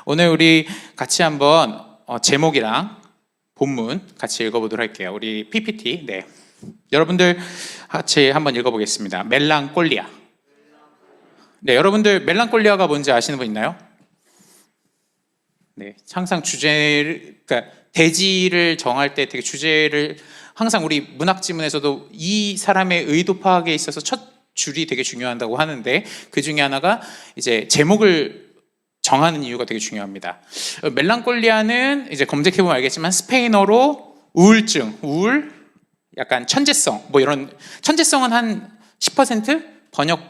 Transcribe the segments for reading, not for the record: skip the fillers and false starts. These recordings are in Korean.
오늘 우리 같이 한번 제목이랑 본문 같이 읽어보도록 할게요. 우리 PPT, 네, 여러분들 같이 한번 읽어보겠습니다. 멜랑콜리아. 네, 여러분들 멜랑콜리아가 뭔지 아시는 분 있나요? 네, 항상 주제를, 그러니까 대지를 정할 때 되게 주제를 항상 우리 문학 지문에서도 이 사람의 의도 파악에 있어서 첫 줄이 되게 중요하다고 하는데, 그 중에 하나가 이제 제목을 정하는 이유가 되게 중요합니다. 멜랑콜리아는 이제 검색해보면 알겠지만 스페인어로 우울증, 우울, 약간 천재성, 뭐 이런, 천재성은 한 10% 번역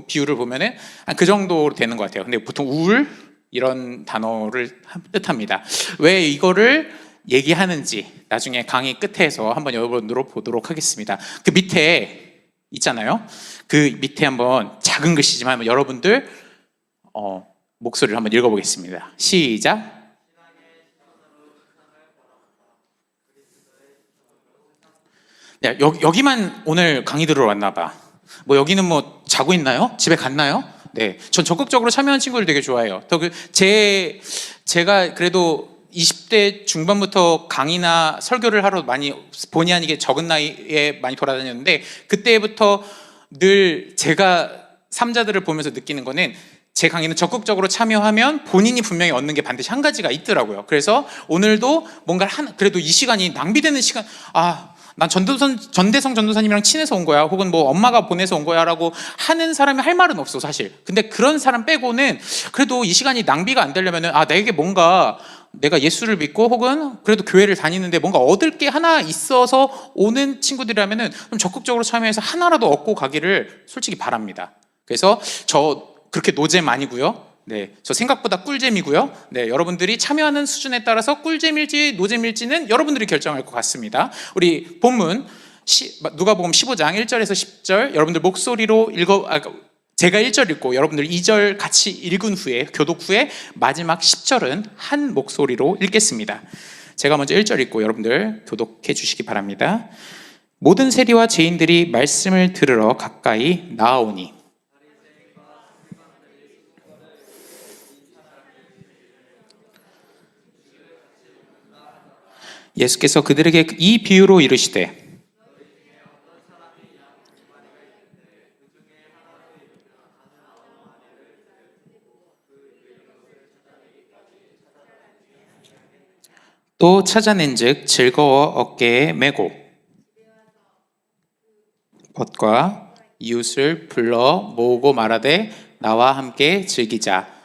비율을 보면은 그 정도로 되는 것 같아요. 근데 보통 우울 이런 단어를 뜻합니다. 왜 이거를 얘기하는지 나중에 강의 끝에서 한번 여러분으로 보도록 하겠습니다. 그 밑에 있잖아요. 그 밑에 한번 작은 글씨지만 여러분들 목소리를 한번 읽어보겠습니다. 시작. 네, 여기만 오늘 강의 들으러 왔나 봐. 뭐 여기는 뭐 자고 있나요? 집에 갔나요? 네, 전 적극적으로 참여하는 친구들 되게 좋아해요. 제가 그래도 20대 중반부터 강의나 설교를 하러 많이 본의 아니게 적은 나이에 많이 돌아다녔는데, 그때부터 늘 제가 삼자들을 보면서 느끼는 거는 제 강의는 적극적으로 참여하면 본인이 분명히 얻는 게 반드시 한 가지가 있더라고요. 그래서 오늘도 뭔가 그래도 이 시간이 낭비되는 시간, 난 전대성 전도사님이랑 친해서 온 거야, 혹은 뭐 엄마가 보내서 온 거야 라고 하는 사람이 할 말은 없어 사실. 근데 그런 사람 빼고는 그래도 이 시간이 낭비가 안 되려면은 내게 뭔가, 내가 예수를 믿고 혹은 그래도 교회를 다니는데 뭔가 얻을 게 하나 있어서 오는 친구들이라면은 좀 적극적으로 참여해서 하나라도 얻고 가기를 솔직히 바랍니다. 그래서 저 그렇게 노잼 아니고요. 네, 저 생각보다 꿀잼이고요. 네, 여러분들이 참여하는 수준에 따라서 꿀잼일지 노잼일지는 여러분들이 결정할 것 같습니다. 우리 본문 누가복음 15장 1절에서 10절 여러분들 목소리로 제가 1절 읽고 여러분들 2절 같이 읽은 후에, 교독 후에 마지막 10절은 한 목소리로 읽겠습니다. 제가 먼저 1절 읽고 여러분들 교독해 주시기 바랍니다. 모든 세리와 죄인들이 말씀을 들으러 가까이 나아오니 예수께서 그들에게 이 비유로 이르시되 또 찾아낸즉 즐거워 어깨에 메고 벗과 이웃을 불러 모으고 말하되 나와 함께 즐기자.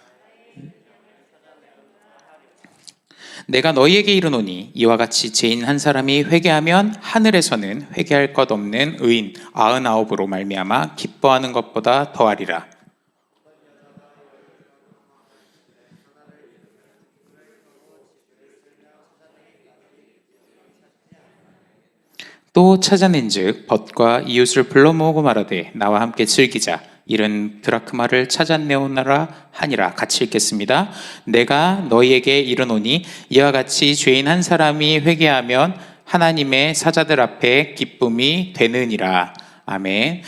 내가 너희에게 이르노니 이와 같이 죄인 한 사람이 회개하면 하늘에서는 회개할 것 없는 의인 99으로 말미암아 기뻐하는 것보다 더하리라. 또 찾아낸즉 벗과 이웃을 불러 모으고 말하되 나와 함께 즐기자. 이른 드라크마를 찾아내오너라 하니라. 같이 읽겠습니다. 내가 너희에게 이르노니 이와 같이 죄인 한 사람이 회개하면 하나님의 사자들 앞에 기쁨이 되느니라. 아멘.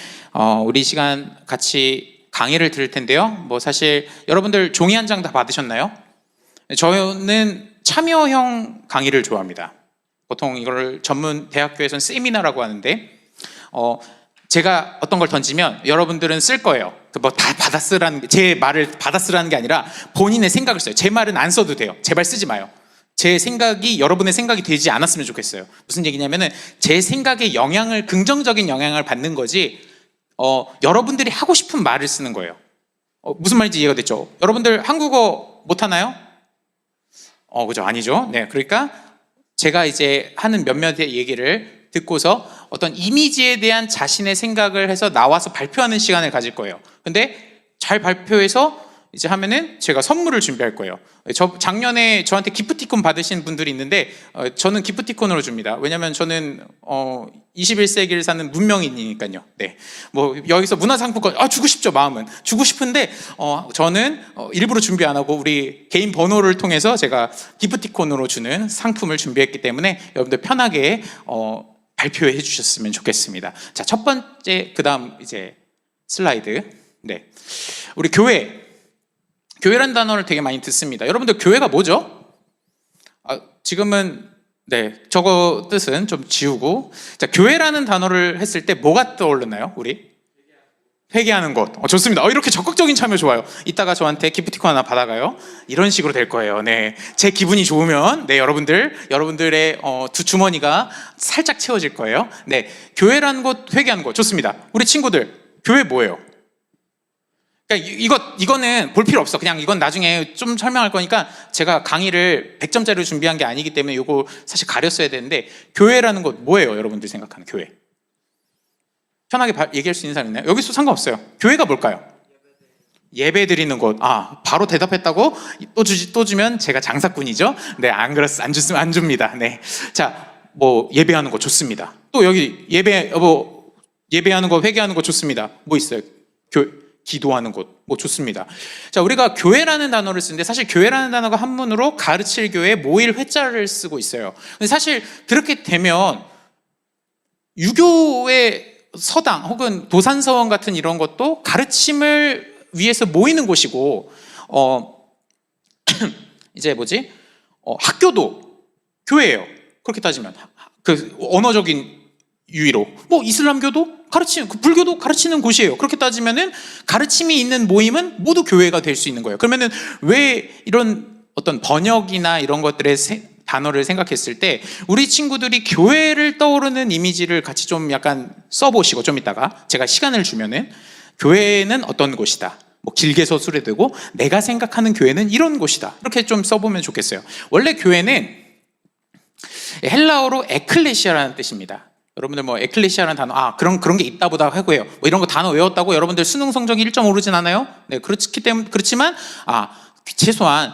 우리 시간 같이 강의를 들을 텐데요. 뭐 사실 여러분들 종이 한 장 다 받으셨나요? 저는 참여형 강의를 좋아합니다. 보통 이걸 전문 대학교에서는 세미나라고 하는데, 제가 어떤 걸 던지면 여러분들은 쓸 거예요. 뭐 다 받아 쓰라는 게, 제 말을 받아 쓰라는 게 아니라 본인의 생각을 써요. 제 말은 안 써도 돼요. 제발 쓰지 마요. 제 생각이 여러분의 생각이 되지 않았으면 좋겠어요. 무슨 얘기냐면은 제 생각에 긍정적인 영향을 받는 거지, 여러분들이 하고 싶은 말을 쓰는 거예요. 무슨 말인지 이해가 됐죠? 여러분들 한국어 못하나요? 그죠? 아니죠? 네, 그러니까 제가 이제 하는 몇몇의 얘기를 듣고서 어떤 이미지에 대한 자신의 생각을 해서 나와서 발표하는 시간을 가질 거예요. 근데 잘 발표해서 이제 하면은 제가 선물을 준비할 거예요. 작년에 저한테 기프티콘 받으신 분들이 있는데, 저는 기프티콘으로 줍니다. 왜냐면 저는 21세기를 사는 문명인이니까요. 네, 뭐 여기서 문화상품권 주고 싶죠. 마음은 주고 싶은데 저는 일부러 준비 안 하고 우리 개인 번호를 통해서 제가 기프티콘으로 주는 상품을 준비했기 때문에 여러분들 편하게 발표해 주셨으면 좋겠습니다. 자, 첫 번째, 그 다음 이제 슬라이드. 네, 우리 교회 교회라는 단어를 되게 많이 듣습니다. 여러분들 교회가 뭐죠? 지금은 저거 뜻은 좀 지우고, 자, 교회라는 단어를 했을 때 뭐가 떠오르나요? 우리? 회개하는 것. 좋습니다. 이렇게 적극적인 참여 좋아요. 이따가 저한테 기프티콘 하나 받아가요. 이런 식으로 될 거예요. 네, 제 기분이 좋으면 여러분들의 두 주머니가 살짝 채워질 거예요. 네, 교회라는 것, 회개하는 것. 좋습니다. 우리 친구들, 교회 뭐예요? 그러니까 이거는 볼 필요 없어. 그냥 이건 나중에 좀 설명할 거니까 제가 강의를 100점짜리로 준비한 게 아니기 때문에 이거 사실 가렸어야 되는데, 교회라는 것 뭐예요? 여러분들이 생각하는 교회. 편하게 얘기할 수 있는 사람 있나요? 여기서 상관없어요. 교회가 뭘까요? 예배 드리는 곳. 바로 대답했다고 또 주면 제가 장사꾼이죠. 네, 안 줍니다. 네. 자, 예배하는 거 좋습니다. 또 여기 예배하는 거, 회개하는 거 좋습니다. 뭐 있어요? 기도하는 곳. 좋습니다. 자, 우리가 교회라는 단어를 쓰는데, 사실 교회라는 단어가 한문으로 가르칠 교회, 모일 회자를 쓰고 있어요. 근데 사실 그렇게 되면 유교의 서당 혹은 도산서원 같은 이런 것도 가르침을 위해서 모이는 곳이고, 이제 학교도 교회예요. 그렇게 따지면 그 언어적인 유의로 이슬람교도 불교도 가르치는 곳이에요. 그렇게 따지면은 가르침이 있는 모임은 모두 교회가 될 수 있는 거예요. 그러면은 왜 이런 어떤 번역이나 이런 것들의 단어를 생각했을 때 우리 친구들이 교회를 떠오르는 이미지를 같이 좀 약간 써보시고, 좀 이따가 제가 시간을 주면은 교회는 어떤 곳이다, 길게 서술해 두고 내가 생각하는 교회는 이런 곳이다, 이렇게 좀 써보면 좋겠어요. 원래 교회는 헬라어로 에클레시아라는 뜻입니다. 여러분들 에클레시아라는 단어, 그런 게 있다 보다 하고요. 이런 거 단어 외웠다고 여러분들 수능 성적이 1점 오르진 않아요? 네, 그렇지만 최소한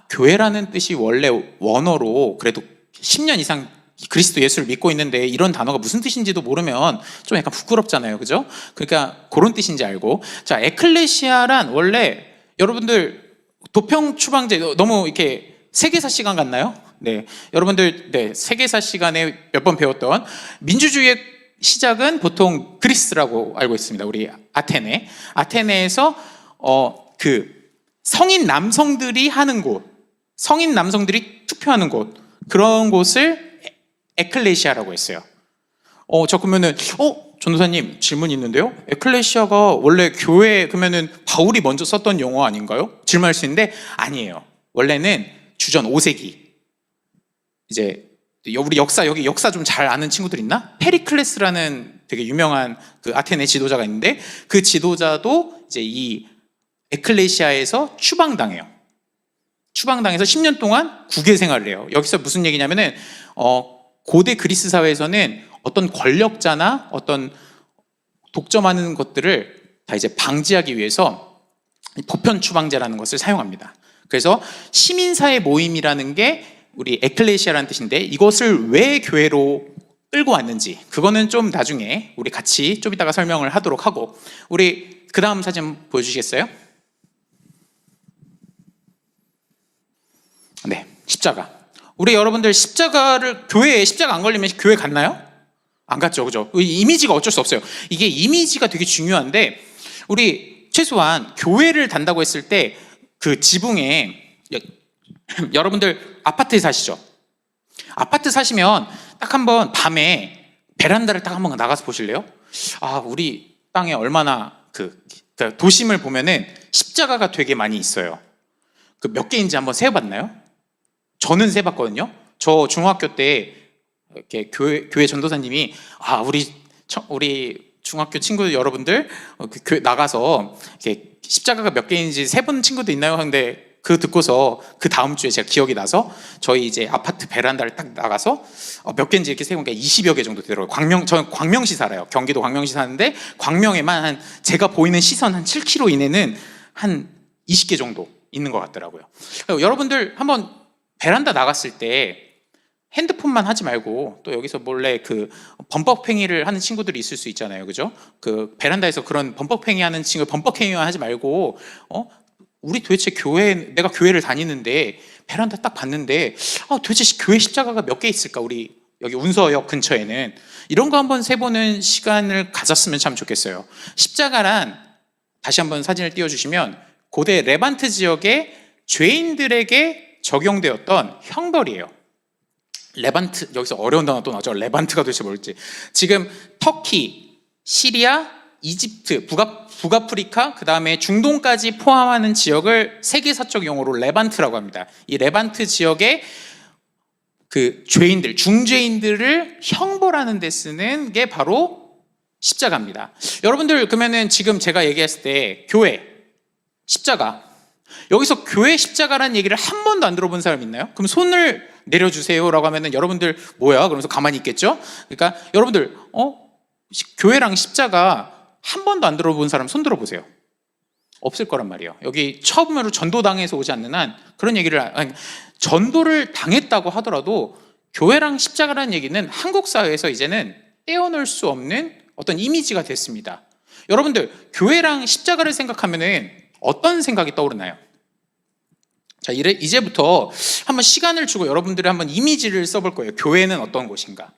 교회라는 뜻이 원래 원어로 그래도 10년 이상 그리스도 예수를 믿고 있는데 이런 단어가 무슨 뜻인지도 모르면 좀 약간 부끄럽잖아요. 그죠? 그러니까 그런 뜻인지 알고. 자, 에클레시아란 원래 여러분들 도평 추방제 너무 이렇게 세계사 시간 같나요? 네, 여러분들 세계사 시간에 몇 번 배웠던 민주주의의 시작은 보통 그리스라고 알고 있습니다. 우리 아테네에서 성인 남성들이 하는 곳, 성인 남성들이 투표하는 곳, 그런 곳을 에클레시아라고 했어요. 저 그러면은 전도사님 질문 있는데요. 에클레시아가 원래 교회, 그러면은 바울이 먼저 썼던 용어 아닌가요? 질문할 수 있는데 아니에요. 원래는 주전 5세기. 이제 우리 여기 역사 좀 잘 아는 친구들 있나? 페리클레스라는 되게 유명한 그 아테네 지도자가 있는데, 그 지도자도 이제 이 에클레시아에서 추방당해요. 추방당해서 10년 동안 국외 생활을 해요. 여기서 무슨 얘기냐면은 고대 그리스 사회에서는 어떤 권력자나 어떤 독점하는 것들을 다 이제 방지하기 위해서 보편 추방제라는 것을 사용합니다. 그래서 시민사회 모임이라는 게 우리 에클레시아라는 뜻인데, 이것을 왜 교회로 끌고 왔는지 그거는 좀 나중에 우리 같이 좀 이따가 설명을 하도록 하고, 우리 그 다음 사진 보여주시겠어요? 네, 십자가. 우리 여러분들 교회에 십자가 안 걸리면 교회 갔나요? 안 갔죠, 그죠? 이미지가 어쩔 수 없어요. 이게 이미지가 되게 중요한데, 우리 최소한 교회를 단다고 했을 때 그 지붕에, 여러분들 아파트에 사시죠? 아파트 사시면 딱 한번 밤에 베란다를 딱 한번 나가서 보실래요? 우리 땅에 얼마나 도심을 보면은 십자가가 되게 많이 있어요. 몇 개인지 한번 세어봤나요? 저는 세봤거든요. 저 중학교 때 이렇게 교회 전도사님이 우리 중학교 친구 여러분들 교회 나가서 이렇게 십자가가 몇 개인지 세본 친구도 있나요? 근데 그 듣고서 그 다음 주에 제가 기억이 나서 저희 이제 아파트 베란다를 딱 나가서 몇 개인지 이렇게 세본 게 20여 개 정도 되더라고요. 저는 광명시 살아요. 경기도 광명시 사는데 광명에만 제가 보이는 시선 한 7km 이내는 한 20개 정도 있는 것 같더라고요. 여러분들 한번 베란다 나갔을 때 핸드폰만 하지 말고 또 여기서 몰래 범법행위를 하는 친구들이 있을 수 있잖아요. 그죠? 베란다에서 그런 범법행위 하는 친구, 범법행위만 하지 말고 우리 도대체 내가 교회를 다니는데 베란다 딱 봤는데 도대체 교회 십자가가 몇 개 있을까? 우리 여기 운서역 근처에는 이런 거 한번 세보는 시간을 가졌으면 참 좋겠어요. 십자가란, 다시 한번 사진을 띄워주시면 고대 레반트 지역의 죄인들에게 적용되었던 형벌이에요. 레반트, 여기서 어려운 단어 또 나오죠. 레반트가 도대체 뭘지. 지금 터키, 시리아, 이집트, 북아프리카, 그 다음에 중동까지 포함하는 지역을 세계사적 용어로 레반트라고 합니다. 이 레반트 지역의 그 죄인들, 중죄인들을 형벌하는 데 쓰는 게 바로 십자가입니다. 여러분들 그러면은 지금 제가 얘기했을 때 교회, 십자가, 여기서 교회 십자가라는 얘기를 한 번도 안 들어본 사람 있나요? 그럼 손을 내려주세요 라고 하면은 여러분들 뭐야? 그러면서 가만히 있겠죠? 그러니까 여러분들 교회랑 십자가 한 번도 안 들어본 사람 손 들어보세요. 없을 거란 말이에요. 여기 처음으로 전도당에서 오지 않는 한 그런 얘기를, 아니, 전도를 당했다고 하더라도 교회랑 십자가라는 얘기는 한국 사회에서 이제는 떼어놓을 수 없는 어떤 이미지가 됐습니다. 여러분들 교회랑 십자가를 생각하면은 어떤 생각이 떠오르나요? 자, 이제부터 한번 시간을 주고 여러분들이 한번 이미지를 써볼 거예요. 교회는 어떤 곳인가?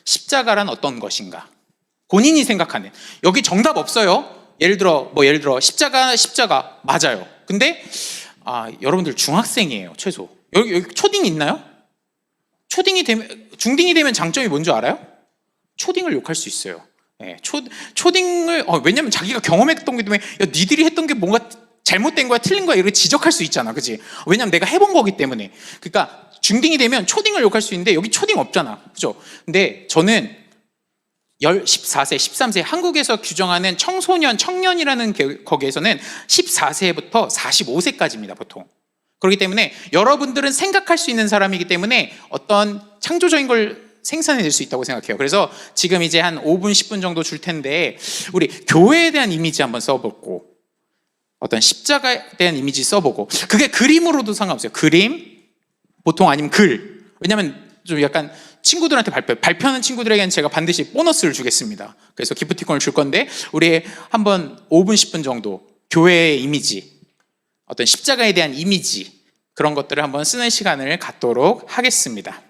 십자가란 어떤 것인가? 본인이 생각하는, 여기 정답 없어요. 예를 들어 십자가 맞아요. 근데 여러분들 중학생이에요. 최소 여기 초딩 있나요? 중딩이 되면 장점이 뭔지 알아요? 초딩을 욕할 수 있어요. 네, 초딩을 왜냐면 자기가 경험했던 게 때문에 니들이 했던 게 뭔가 잘못된 거야, 틀린 거야, 이렇게 지적할 수 있잖아, 그치? 왜냐면 내가 해본 거기 때문에. 그러니까 중딩이 되면 초딩을 욕할 수 있는데 여기 초딩 없잖아, 그죠? 근데 저는 14세, 13세 한국에서 규정하는 청년이라는 거기에서는 14세부터 45세까지입니다, 보통. 그렇기 때문에 여러분들은 생각할 수 있는 사람이기 때문에 어떤 창조적인 걸 생산해낼 수 있다고 생각해요. 그래서 지금 이제 한 5분, 10분 정도 줄 텐데 우리 교회에 대한 이미지 한번 써보고 어떤 십자가에 대한 이미지 써보고, 그게 그림으로도 상관없어요. 그림, 보통 아니면 글. 왜냐면 좀 약간 친구들한테 발표하는 친구들에게는 제가 반드시 보너스를 주겠습니다. 그래서 기프티콘을 줄 건데 우리 한번 5분, 10분 정도 교회의 이미지, 어떤 십자가에 대한 이미지, 그런 것들을 한번 쓰는 시간을 갖도록 하겠습니다.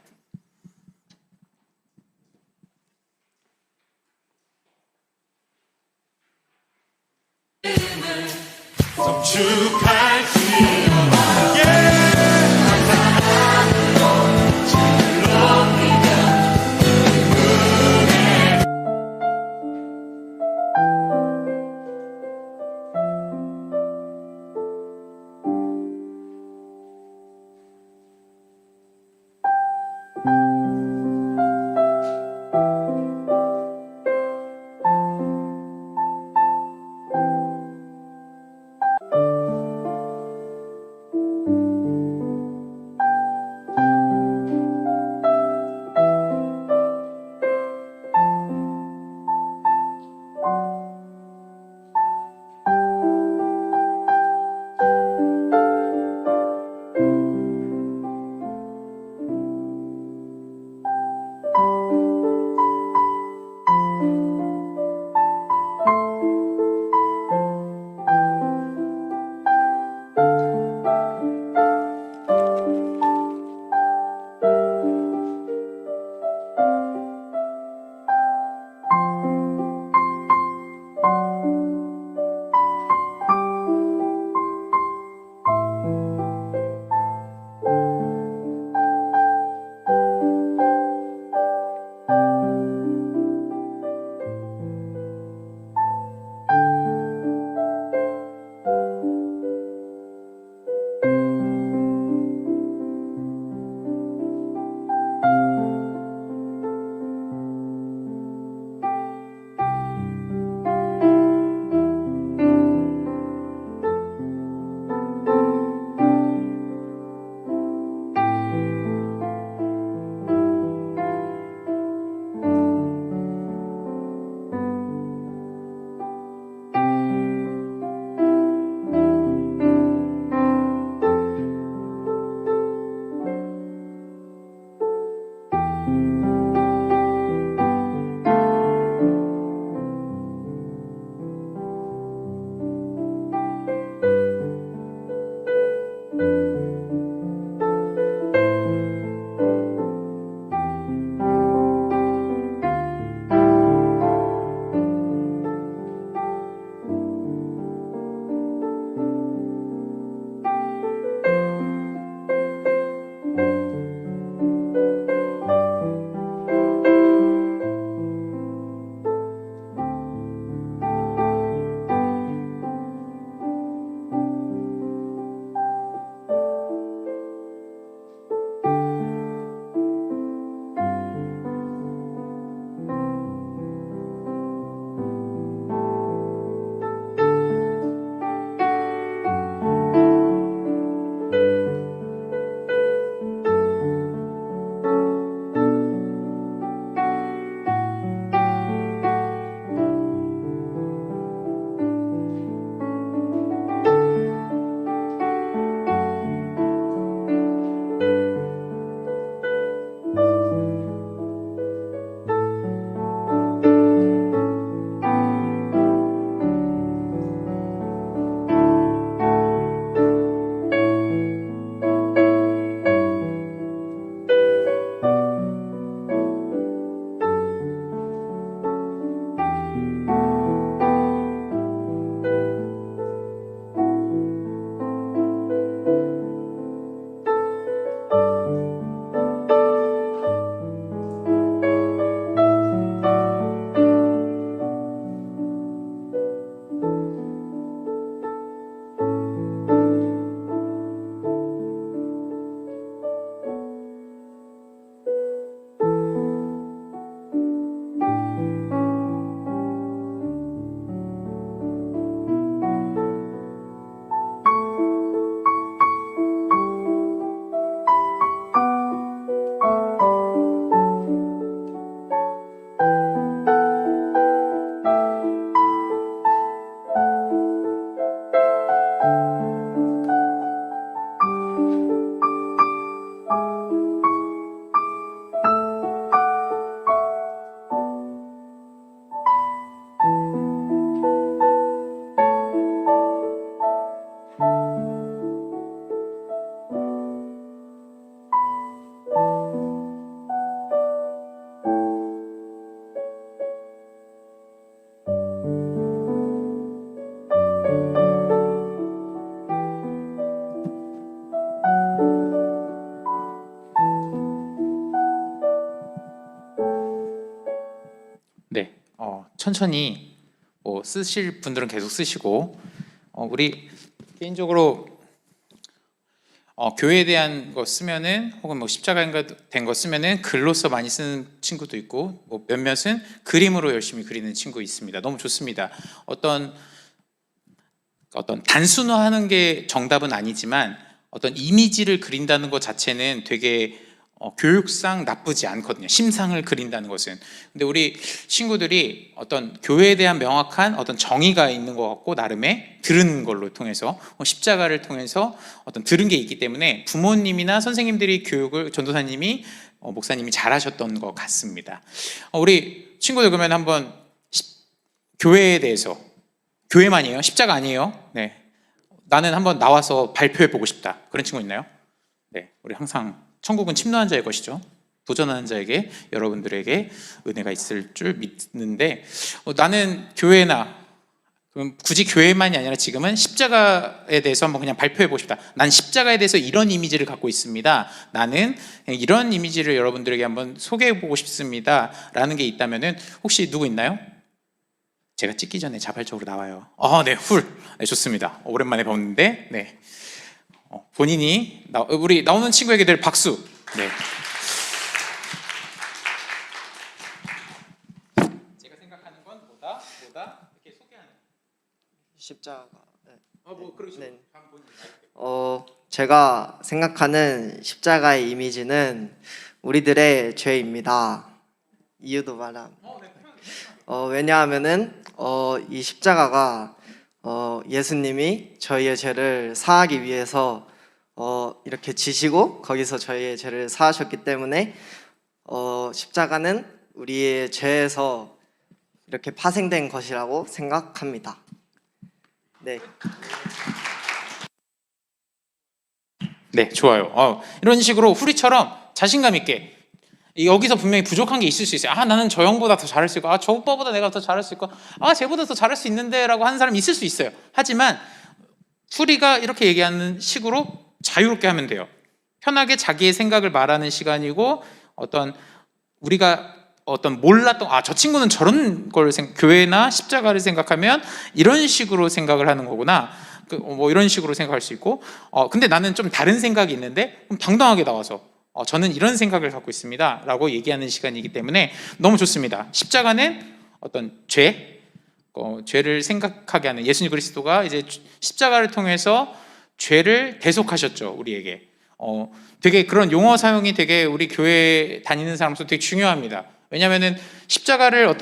네, 천천히 쓰실 분들은 계속 쓰시고, 우리 개인적으로 교회에 대한 거 쓰면은, 혹은 뭐 십자가에 된 거 쓰면은 글로써 많이 쓰는 친구도 있고, 뭐 몇몇은 그림으로 열심히 그리는 친구 있습니다. 너무 좋습니다. 어떤 단순화하는 게 정답은 아니지만 어떤 이미지를 그린다는 것 자체는 되게 교육상 나쁘지 않거든요. 심상을 그린다는 것은. 근데 우리 친구들이 어떤 교회에 대한 명확한 어떤 정의가 있는 것 같고, 나름의 들은 걸로 통해서 십자가를 통해서 어떤 들은 게 있기 때문에 부모님이나 선생님들이 교육을, 전도사님이 목사님이 잘하셨던 것 같습니다. 우리 친구들 그러면 한번 교회에 대해서, 교회만이에요? 십자가 아니에요? 네. 나는 한번 나와서 발표해 보고 싶다. 그런 친구 있나요? 네. 우리 항상 천국은 침노한 자의 것이죠. 도전하는 자에게, 여러분들에게 은혜가 있을 줄 믿는데, 나는 교회나, 그럼 굳이 교회만이 아니라 지금은 십자가에 대해서 한번 그냥 발표해 보고 싶다. 난 십자가에 대해서 이런 이미지를 갖고 있습니다. 나는 이런 이미지를 여러분들에게 한번 소개해 보고 싶습니다. 라는 게 있다면은 혹시 누구 있나요? 제가 찍기 전에 자발적으로 나와요. 네, 훌. 네, 좋습니다. 오랜만에 봤는데, 네. 본인이, 우리 나오는 친구에게 늘 박수. 네. 제가 생각하는 건 뭐다? 이렇게 소개하는. 십자가. 네. 뭐 그러시죠. 네. 제가 생각하는 십자가의 이미지는 우리들의 죄입니다. 이유도 말함. 왜냐하면은 이 십자가가 예수님이 저희의 죄를 사하기 위해서 이렇게 지시고 거기서 저희의 죄를 사하셨기 때문에 십자가는 우리의 죄에서 이렇게 파생된 것이라고 생각합니다. 네. 네, 좋아요. 이런 식으로 후리처럼 자신감 있게, 여기서 분명히 부족한 게 있을 수 있어요. 나는 저 형보다 더 잘할 수 있고, 저 오빠보다 내가 더 잘할 수 있고, 쟤보다 더 잘할 수 있는데 라고 하는 사람이 있을 수 있어요. 하지만 후리가 이렇게 얘기하는 식으로 자유롭게 하면 돼요. 편하게 자기의 생각을 말하는 시간이고, 우리가 몰랐던, 저 친구는 저런 걸 교회나 십자가를 생각하면 이런 식으로 생각을 하는 거구나, 뭐 이런 식으로 생각할 수 있고, 근데 나는 좀 다른 생각이 있는데, 그럼 당당하게 나와서 저는 이런 생각을 갖고 있습니다 라고 얘기하는 시간이기 때문에 너무 좋습니다. 십자가는 어떤 죄를 생각하게 하는, 예수님 그리스도가 이제 십자가를 통해서 죄를 대속하셨죠, 우리에게. 되게 그런 용어 사용이 되게 우리 교회 다니는 사람으로서 되게 중요합니다. 왜냐하면은 십자가를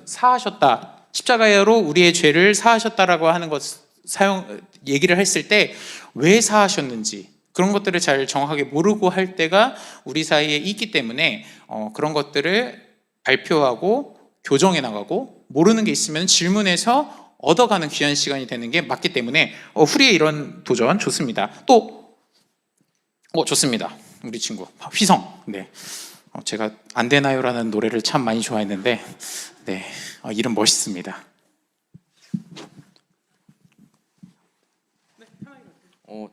사하셨다, 십자가로 우리의 죄를 사하셨다라고 하는 것 얘기를 했을 때 왜 사하셨는지, 그런 것들을 잘 정확하게 모르고 할 때가 우리 사이에 있기 때문에 그런 것들을 발표하고 교정해 나가고, 모르는 게 있으면 질문해서 얻어가는 귀한 시간이 되는 게 맞기 때문에 후리의 이런 도전 좋습니다. 또 좋습니다. 우리 친구 휘성. 네. 제가 안 되나요라는 노래를 참 많이 좋아했는데, 네, 이름 멋있습니다.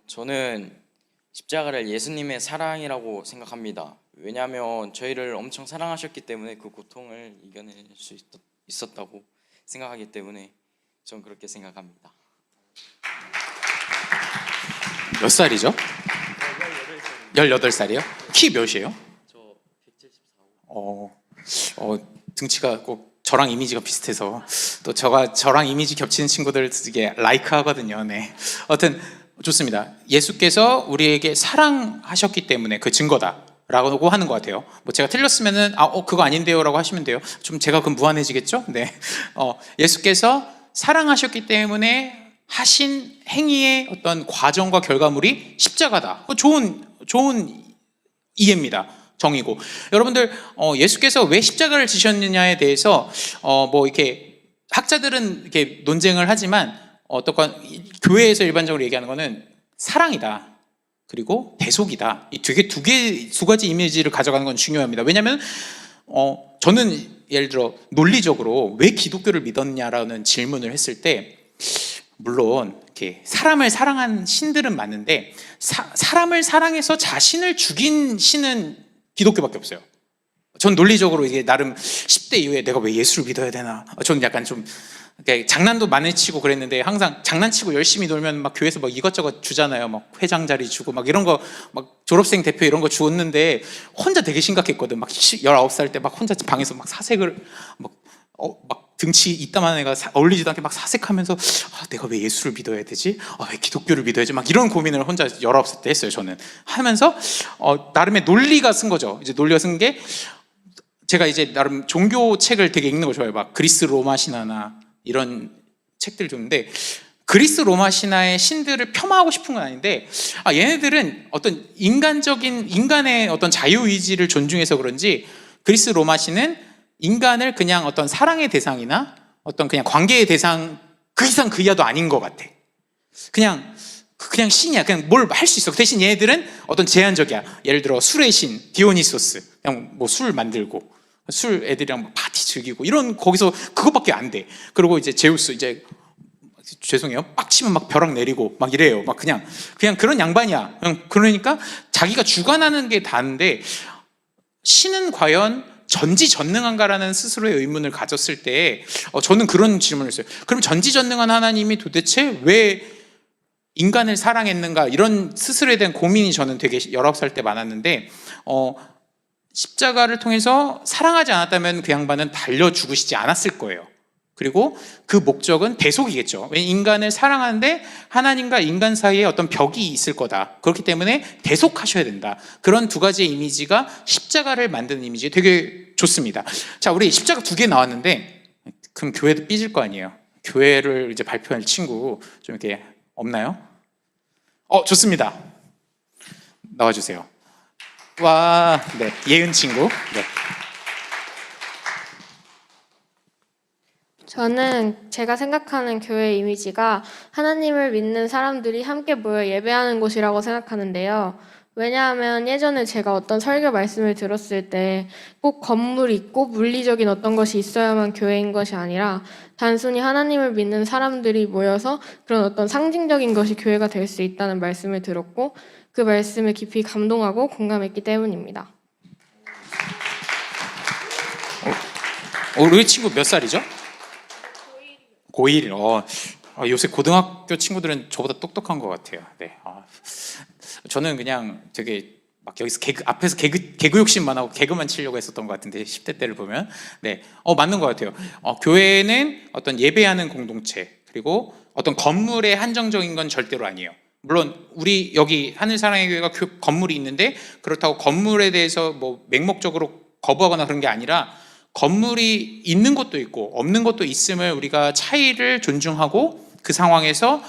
저는 십자가를 예수님의 사랑이라고 생각합니다. 왜냐하면 저희를 엄청 사랑하셨기 때문에 그 고통을 이겨낼 수 있었다고 생각하기 때문에 전 그렇게 생각합니다. 몇 살이죠? 18살이요? 키 몇이에요? 저 174. 등치가 꼭 저랑 이미지가 비슷해서, 또 저랑 이미지 겹치는 친구들 되게 라이크 하거든요. 네. 하여튼 좋습니다. 예수께서 우리에게 사랑하셨기 때문에 그 증거다 라고 하는 것 같아요. 뭐 제가 틀렸으면은 그거 아닌데요 라고 하시면 돼요. 좀 제가 그럼 무한해지겠죠? 네. 예수께서 사랑하셨기 때문에 하신 행위의 어떤 과정과 결과물이 십자가다. 좋은 이해입니다. 정의고. 여러분들, 예수께서 왜 십자가를 지셨느냐에 대해서 뭐 이렇게 학자들은 이렇게 논쟁을 하지만, 교회에서 일반적으로 얘기하는 거는 사랑이다, 그리고 대속이다. 이 되게 두 가지 이미지를 가져가는 건 중요합니다. 왜냐하면 저는 예를 들어 논리적으로 왜 기독교를 믿었냐라는 질문을 했을 때, 물론 이렇게 사람을 사랑한 신들은 많은데 사람을 사랑해서 자신을 죽인 신은 기독교밖에 없어요. 전 논리적으로 이게 나름 10대 이후에 내가 왜 예수를 믿어야 되나? 저는 약간 좀 이렇게 장난도 많이 치고 그랬는데 항상 장난치고 열심히 놀면 막 교회에서 막 이것저것 주잖아요. 막 회장 자리 주고 막 이런 거 막 졸업생 대표 이런 거 주었는데 혼자 되게 심각했거든. 막 19살 때 막 혼자 방에서 막 사색을 막 등치 이따만 애가 어울리지도 않게 막 사색하면서 내가 왜 예수를 믿어야 되지? 왜 기독교를 믿어야지? 막 이런 고민을 혼자 19살 때 했어요. 저는 하면서 나름의 논리가 쓴 거죠. 이제 논리가 쓴 게 제가 이제 나름 종교 책을 되게 읽는 걸 좋아해요. 막 그리스 로마 신화나 이런 책들 줬는데 그리스 로마 신화의 신들을 폄하하고 싶은 건 아닌데 얘네들은 어떤 인간의 어떤 자유의지를 존중해서 그런지 그리스 로마 신은 인간을 그냥 어떤 사랑의 대상이나 어떤 그냥 관계의 대상 그 이상 그 이하도 아닌 것 같아. 그냥 신이야. 그냥 뭘 할 수 있어. 그 대신 얘네들은 어떤 제한적이야. 예를 들어 술의 신 디오니소스 그냥 뭐 술 만들고 술 애들이랑 파티 즐기고 이런 거기서 그것밖에 안 돼. 그리고 이제 제우스 이제 죄송해요. 빡치면 막 벼락 내리고 막 이래요. 막 그냥 그런 양반이야. 그러니까 자기가 주관하는 게 다인데 신은 과연 전지전능한가라는 스스로의 의문을 가졌을 때 저는 그런 질문을 했어요. 그럼 전지전능한 하나님이 도대체 왜 인간을 사랑했는가 이런 스스로에 대한 고민이 저는 되게 19살 때 많았는데 십자가를 통해서 사랑하지 않았다면 그 양반은 달려 죽으시지 않았을 거예요. 그리고 그 목적은 대속이겠죠. 왜냐하면 인간을 사랑하는데 하나님과 인간 사이에 어떤 벽이 있을 거다. 그렇기 때문에 대속하셔야 된다. 그런 두 가지의 이미지가 십자가를 만드는 이미지 되게 좋습니다. 자, 우리 십자가 2개 나왔는데 그럼 교회도 삐질 거 아니에요. 교회를 이제 발표할 친구 좀 이렇게 없나요? 좋습니다. 나와주세요. 와, 네, 예은 친구. 네. 저는 제가 생각하는 교회 이미지가 하나님을 믿는 사람들이 함께 모여 예배하는 곳이라고 생각하는데요. 왜냐하면 예전에 제가 어떤 설교 말씀을 들었을 때 꼭 건물이 있고 물리적인 어떤 것이 있어야만 교회인 것이 아니라 단순히 하나님을 믿는 사람들이 모여서 그런 어떤 상징적인 것이 교회가 될 수 있다는 말씀을 들었고 그 말씀에 깊이 감동하고 공감했기 때문입니다. 우리 친구 몇 살이죠? 고1. 요새 고등학교 친구들은 저보다 똑똑한 것 같아요. 네. 저는 그냥 되게 막 여기서 앞에서 개그 욕심만 하고 개그만 치려고 했었던 것 같은데 10대 때를 보면 네, 맞는 것 같아요. 교회는 어떤 예배하는 공동체 그리고 어떤 건물의 한정적인 건 절대로 아니에요. 물론 우리 여기 하늘사랑의 교회가 건물이 있는데 그렇다고 건물에 대해서 뭐 맹목적으로 거부하거나 그런 게 아니라 건물이 있는 것도 있고 없는 것도 있음을 우리가 차이를 존중하고 그 상황에서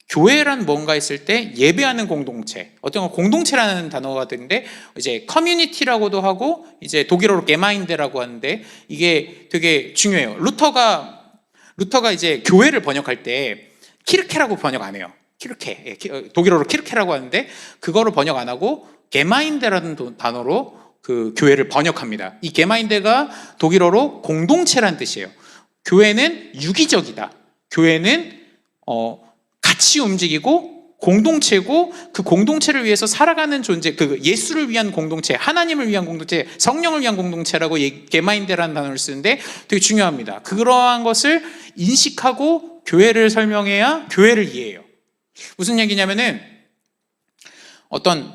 교회란 뭔가 있을 때 예배하는 공동체, 어떤 공동체라는 단어가 되는데 이제 커뮤니티라고도 하고 이제 독일어로 게마인데라고 하는데 이게 되게 중요해요. 루터가 이제 교회를 번역할 때 키르케라고 번역 안 해요. 키르케, 독일어로 키르케라고 하는데 그거를 번역 안 하고 게마인데라는 단어로 그 교회를 번역합니다. 이 게마인데가 독일어로 공동체라는 뜻이에요. 교회는 유기적이다. 교회는 같이 움직이고 공동체고 그 공동체를 위해서 살아가는 존재, 그 예수를 위한 공동체, 하나님을 위한 공동체, 성령을 위한 공동체라고 게마인데라는 단어를 쓰는데 되게 중요합니다. 그러한 것을 인식하고 교회를 설명해야 교회를 이해해요. 무슨 얘기냐면은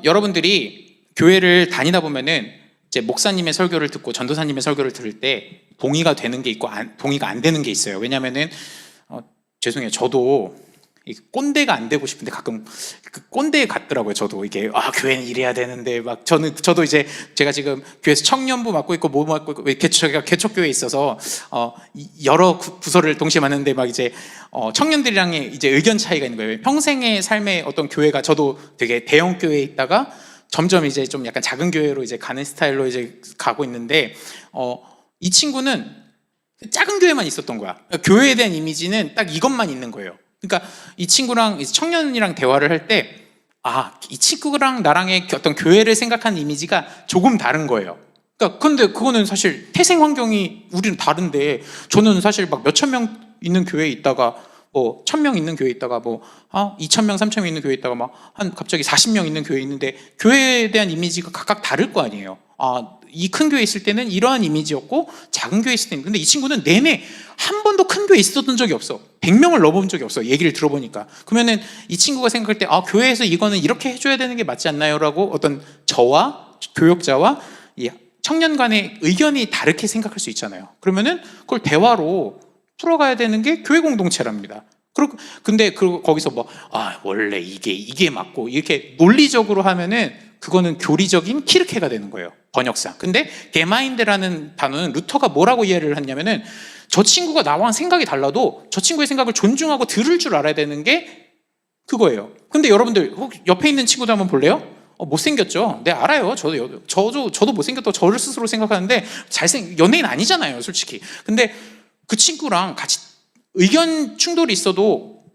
여러분들이 교회를 다니다 보면은 이제 목사님의 설교를 듣고 전도사님의 설교를 들을 때 동의가 되는 게 있고 동의가 안 되는 게 있어요. 왜냐면은 죄송해요. 저도 꼰대가 안 되고 싶은데 가끔 그 꼰대에 같더라고요. 저도 이게 교회는 이래야 되는데 막 저도 이제 제가 지금 교회에서 청년부 맡고 있고 뭐 맡고 있고 제가 개척교회에 있어서 여러 부서를 동시에 맡는데 막 이제 청년들이랑 이제 의견 차이가 있는 거예요. 평생의 삶의 어떤 교회가 저도 되게 대형 교회에 있다가 점점 이제 좀 약간 작은 교회로 이제 가는 스타일로 이제 가고 있는데 이 친구는 작은 교회만 있었던 거야. 교회에 대한 이미지는 딱 이것만 있는 거예요. 그러니까 이 친구랑 청년이랑 대화를 할 때 이 친구랑 나랑의 어떤 교회를 생각하는 이미지가 조금 다른 거예요. 그러니까 근데 그거는 사실 태생 환경이 우리는 다른데 저는 사실 막 몇천 명 있는 교회에 있다가 뭐 1,000명 있는 교회 있다가 뭐 2,000명, 3,000명 있는 교회 있다가 막 한 갑자기 40명 있는 교회 있는데 교회에 대한 이미지가 각각 다를 거 아니에요. 이 큰 교회 있을 때는 이러한 이미지였고 작은 교회 있을 때는, 근데 이 친구는 내내 한 번도 큰 교회 있었던 적이 없어. 100명을 넣어본 적이 없어. 얘기를 들어보니까. 그러면은 이 친구가 생각할 때 교회에서 이거는 이렇게 해줘야 되는 게 맞지 않나요? 라고 어떤 저와 교역자와 이 청년 간의 의견이 다르게 생각할 수 있잖아요. 그러면은 그걸 대화로 풀어가야 되는 게 교회 공동체랍니다. 근데 거기서 원래 이게 맞고 이렇게 논리적으로 하면은 그거는 교리적인 키르케가 되는 거예요, 번역상. 근데 게마인드라는 단어는 루터가 뭐라고 이해를 했냐면은 저 친구가 나와 생각이 달라도 저 친구의 생각을 존중하고 들을 줄 알아야 되는 게 그거예요. 근데 여러분들 혹 옆에 있는 친구들 한번 볼래요? 못생겼죠? 네, 알아요. 저도 못생겼다고 저를 스스로 생각하는데 연예인 아니잖아요, 솔직히. 근데 그 친구랑 같이 의견 충돌이 있어도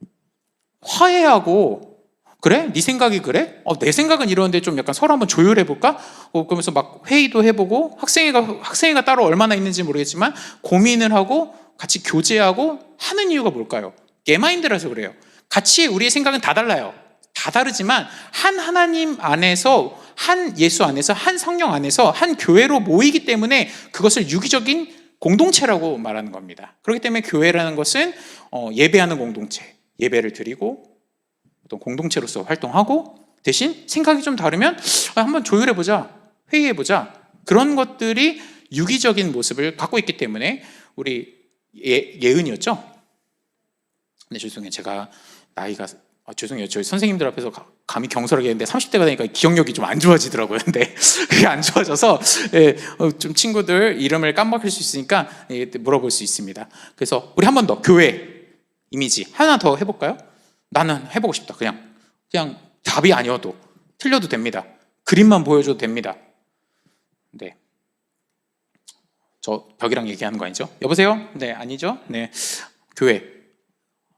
화해하고, 그래? 네 생각이 그래? 내 생각은 이러는데 좀 약간 서로 한번 조율해볼까? 그러면서 막 회의도 해보고, 학생회가 따로 얼마나 있는지 모르겠지만 고민을 하고 같이 교제하고 하는 이유가 뭘까요? 게마인드라서 그래요. 같이 우리의 생각은 다 달라요. 다 다르지만 한 하나님 안에서, 한 예수 안에서, 한 성령 안에서, 한 교회로 모이기 때문에 그것을 유기적인 공동체라고 말하는 겁니다. 그렇기 때문에 교회라는 것은 예배하는 공동체, 예배를 드리고 어떤 공동체로서 활동하고, 대신 생각이 좀 다르면 한번 조율해보자, 회의해보자, 그런 것들이 유기적인 모습을 갖고 있기 때문에 우리 예은이었죠? 네, 죄송해요. 제가 나이가 죄송해요. 저희 선생님들 앞에서 감히 경솔하게 했는데 30대가 되니까 기억력이 좀 안 좋아지더라고요. 근데 그게 안 좋아져서 좀 친구들 이름을 깜빡할 수 있으니까 물어볼 수 있습니다. 그래서 우리 한 번 더 교회 이미지 하나 더 해볼까요? 나는 해보고 싶다. 그냥 답이 아니어도 틀려도 됩니다. 그림만 보여줘도 됩니다. 네, 저 벽이랑 얘기하는 거 아니죠? 여보세요? 네, 아니죠? 네, 교회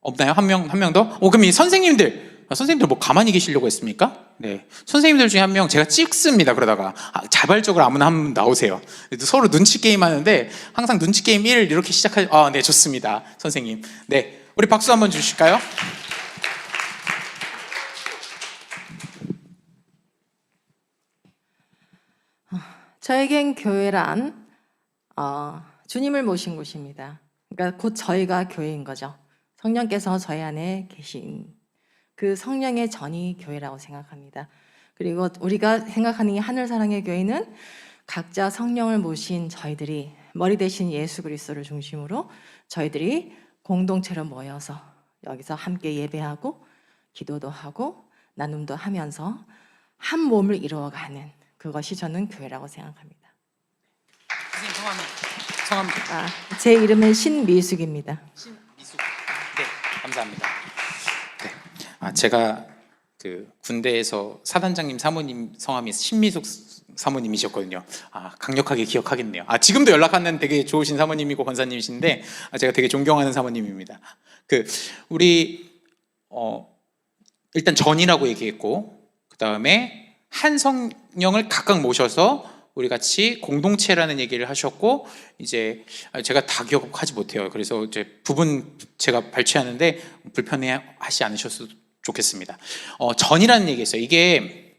없나요? 한 명 더? 그럼 이 선생님들 뭐 가만히 계시려고 했습니까? 네, 선생님들 중에 한 명 제가 찍습니다. 그러다가 자발적으로 아무나 한 분 나오세요. 서로 눈치 게임 하는데 항상 눈치 게임 1 이렇게 네, 좋습니다. 선생님. 네, 우리 박수 한번 주실까요? 저에겐 교회란 주님을 모신 곳입니다. 그러니까 곧 저희가 교회인 거죠. 성령께서 저희 안에 계신 그 성령의 전이 교회라고 생각합니다. 그리고 우리가 생각하는 이 하늘사랑의 교회는 각자 성령을 모신 저희들이 머리 대신 예수 그리스도를 중심으로 저희들이 공동체로 모여서 여기서 함께 예배하고 기도도 하고 나눔도 하면서 한 몸을 이루어가는, 그것이 저는 교회라고 생각합니다. 선생님 성함. 제 이름은 신미숙입니다. 신미숙. 네, 감사합니다. 네, 제가 그 군대에서 사단장님 사모님 성함이 신미숙 사모님이셨거든요. 강력하게 기억하겠네요. 지금도 연락하는 되게 좋으신 사모님이고 권사님이신데 제가 되게 존경하는 사모님입니다. 우리 일단 전이라고 얘기했고, 그 다음에 한 성령을 각각 모셔서 우리 같이 공동체라는 얘기를 하셨고, 이제 제가 다 기억하지 못해요. 그래서 이제 부분 제가 발췌하는데 불편해하지 않으셨으면 좋겠습니다. 전이라는 얘기 있어요. 이게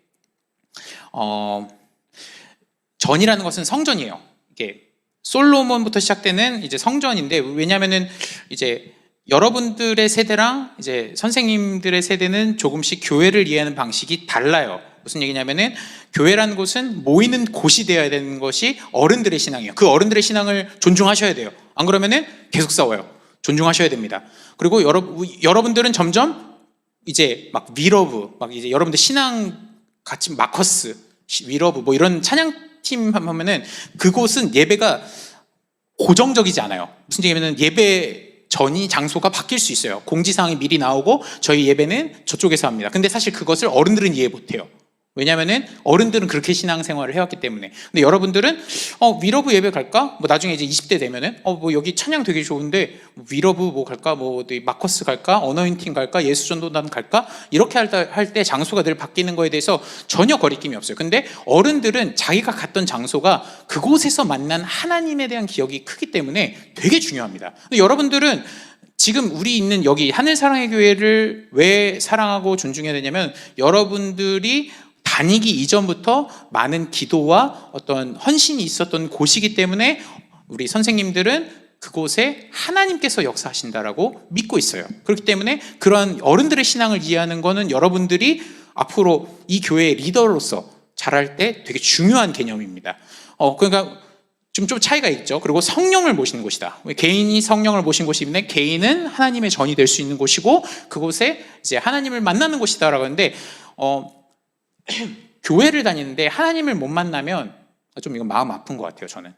전이라는 것은 성전이에요. 이게 솔로몬부터 시작되는 이제 성전인데, 왜냐하면은 이제 여러분들의 세대랑 이제 선생님들의 세대는 조금씩 교회를 이해하는 방식이 달라요. 무슨 얘기냐면은 교회라는 곳은 모이는 곳이 되어야 되는 것이 어른들의 신앙이에요. 그 어른들의 신앙을 존중하셔야 돼요. 안 그러면은 계속 싸워요. 존중하셔야 됩니다. 그리고 여러분들은 점점 이제 막 위러브, 막 이제 여러분들 신앙 같이 마커스, 위러브 뭐 이런 찬양팀 하면은 그곳은 예배가 고정적이지 않아요. 무슨 얘기냐면은 예배 전이 장소가 바뀔 수 있어요. 공지사항이 미리 나오고 저희 예배는 저쪽에서 합니다. 근데 사실 그것을 어른들은 이해 못해요. 왜냐면은 어른들은 그렇게 신앙생활을 해왔기 때문에. 근데 여러분들은 위러브 예배 갈까? 뭐 나중에 이제 20대 되면은 뭐 여기 찬양 되게 좋은데 위러브 뭐 갈까? 뭐 마커스 갈까? 어너인팅 갈까? 예수전도단 갈까? 이렇게 할 때 장소가 늘 바뀌는 거에 대해서 전혀 거리낌이 없어요. 근데 어른들은 자기가 갔던 장소가 그곳에서 만난 하나님에 대한 기억이 크기 때문에 되게 중요합니다. 근데 여러분들은 지금 우리 있는 여기 하늘사랑의 교회를 왜 사랑하고 존중해야 되냐면 여러분들이 다니기 이전부터 많은 기도와 어떤 헌신이 있었던 곳이기 때문에 우리 선생님들은 그곳에 하나님께서 역사하신다라고 믿고 있어요. 그렇기 때문에 그런 어른들의 신앙을 이해하는 거는 여러분들이 앞으로 이 교회의 리더로서 자랄 때 되게 중요한 개념입니다. 그러니까 좀 차이가 있죠. 그리고 성령을 모시는 곳이다. 개인이 성령을 모신 곳인데 개인은 하나님의 전이 될 수 있는 곳이고 그곳에 이제 하나님을 만나는 곳이다라고 하는데 교회를 다니는데 하나님을 못 만나면 좀 이건 마음 아픈 것 같아요. 저는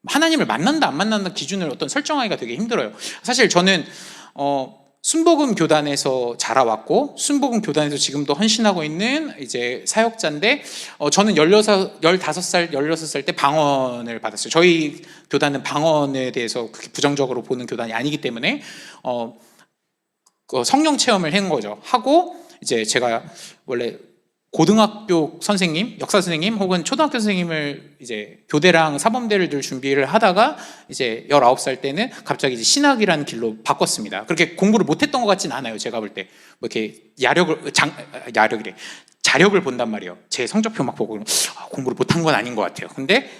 하나님을 만난다 안 만난다 기준을 어떤 설정하기가 되게 힘들어요. 사실 저는 순복음 교단에서 자라왔고 순복음 교단에서 지금도 헌신하고 있는 이제 사역자인데 저는 15살, 16살 때 방언을 받았어요. 저희 교단은 방언에 대해서 그렇게 부정적으로 보는 교단이 아니기 때문에 성령 체험을 한 거죠. 하고 이제 제가 원래 고등학교 선생님, 역사 선생님 혹은 초등학교 선생님을 이제 교대랑 사범대를 들 준비를 하다가 이제 19살 때는 갑자기 이제 신학이라는 길로 바꿨습니다. 그렇게 공부를 못했던 것 같진 않아요. 제가 볼 때 뭐 이렇게 자력을 본단 말이에요. 제 성적표 막 보고 공부를 못한 건 아닌 것 같아요. 근데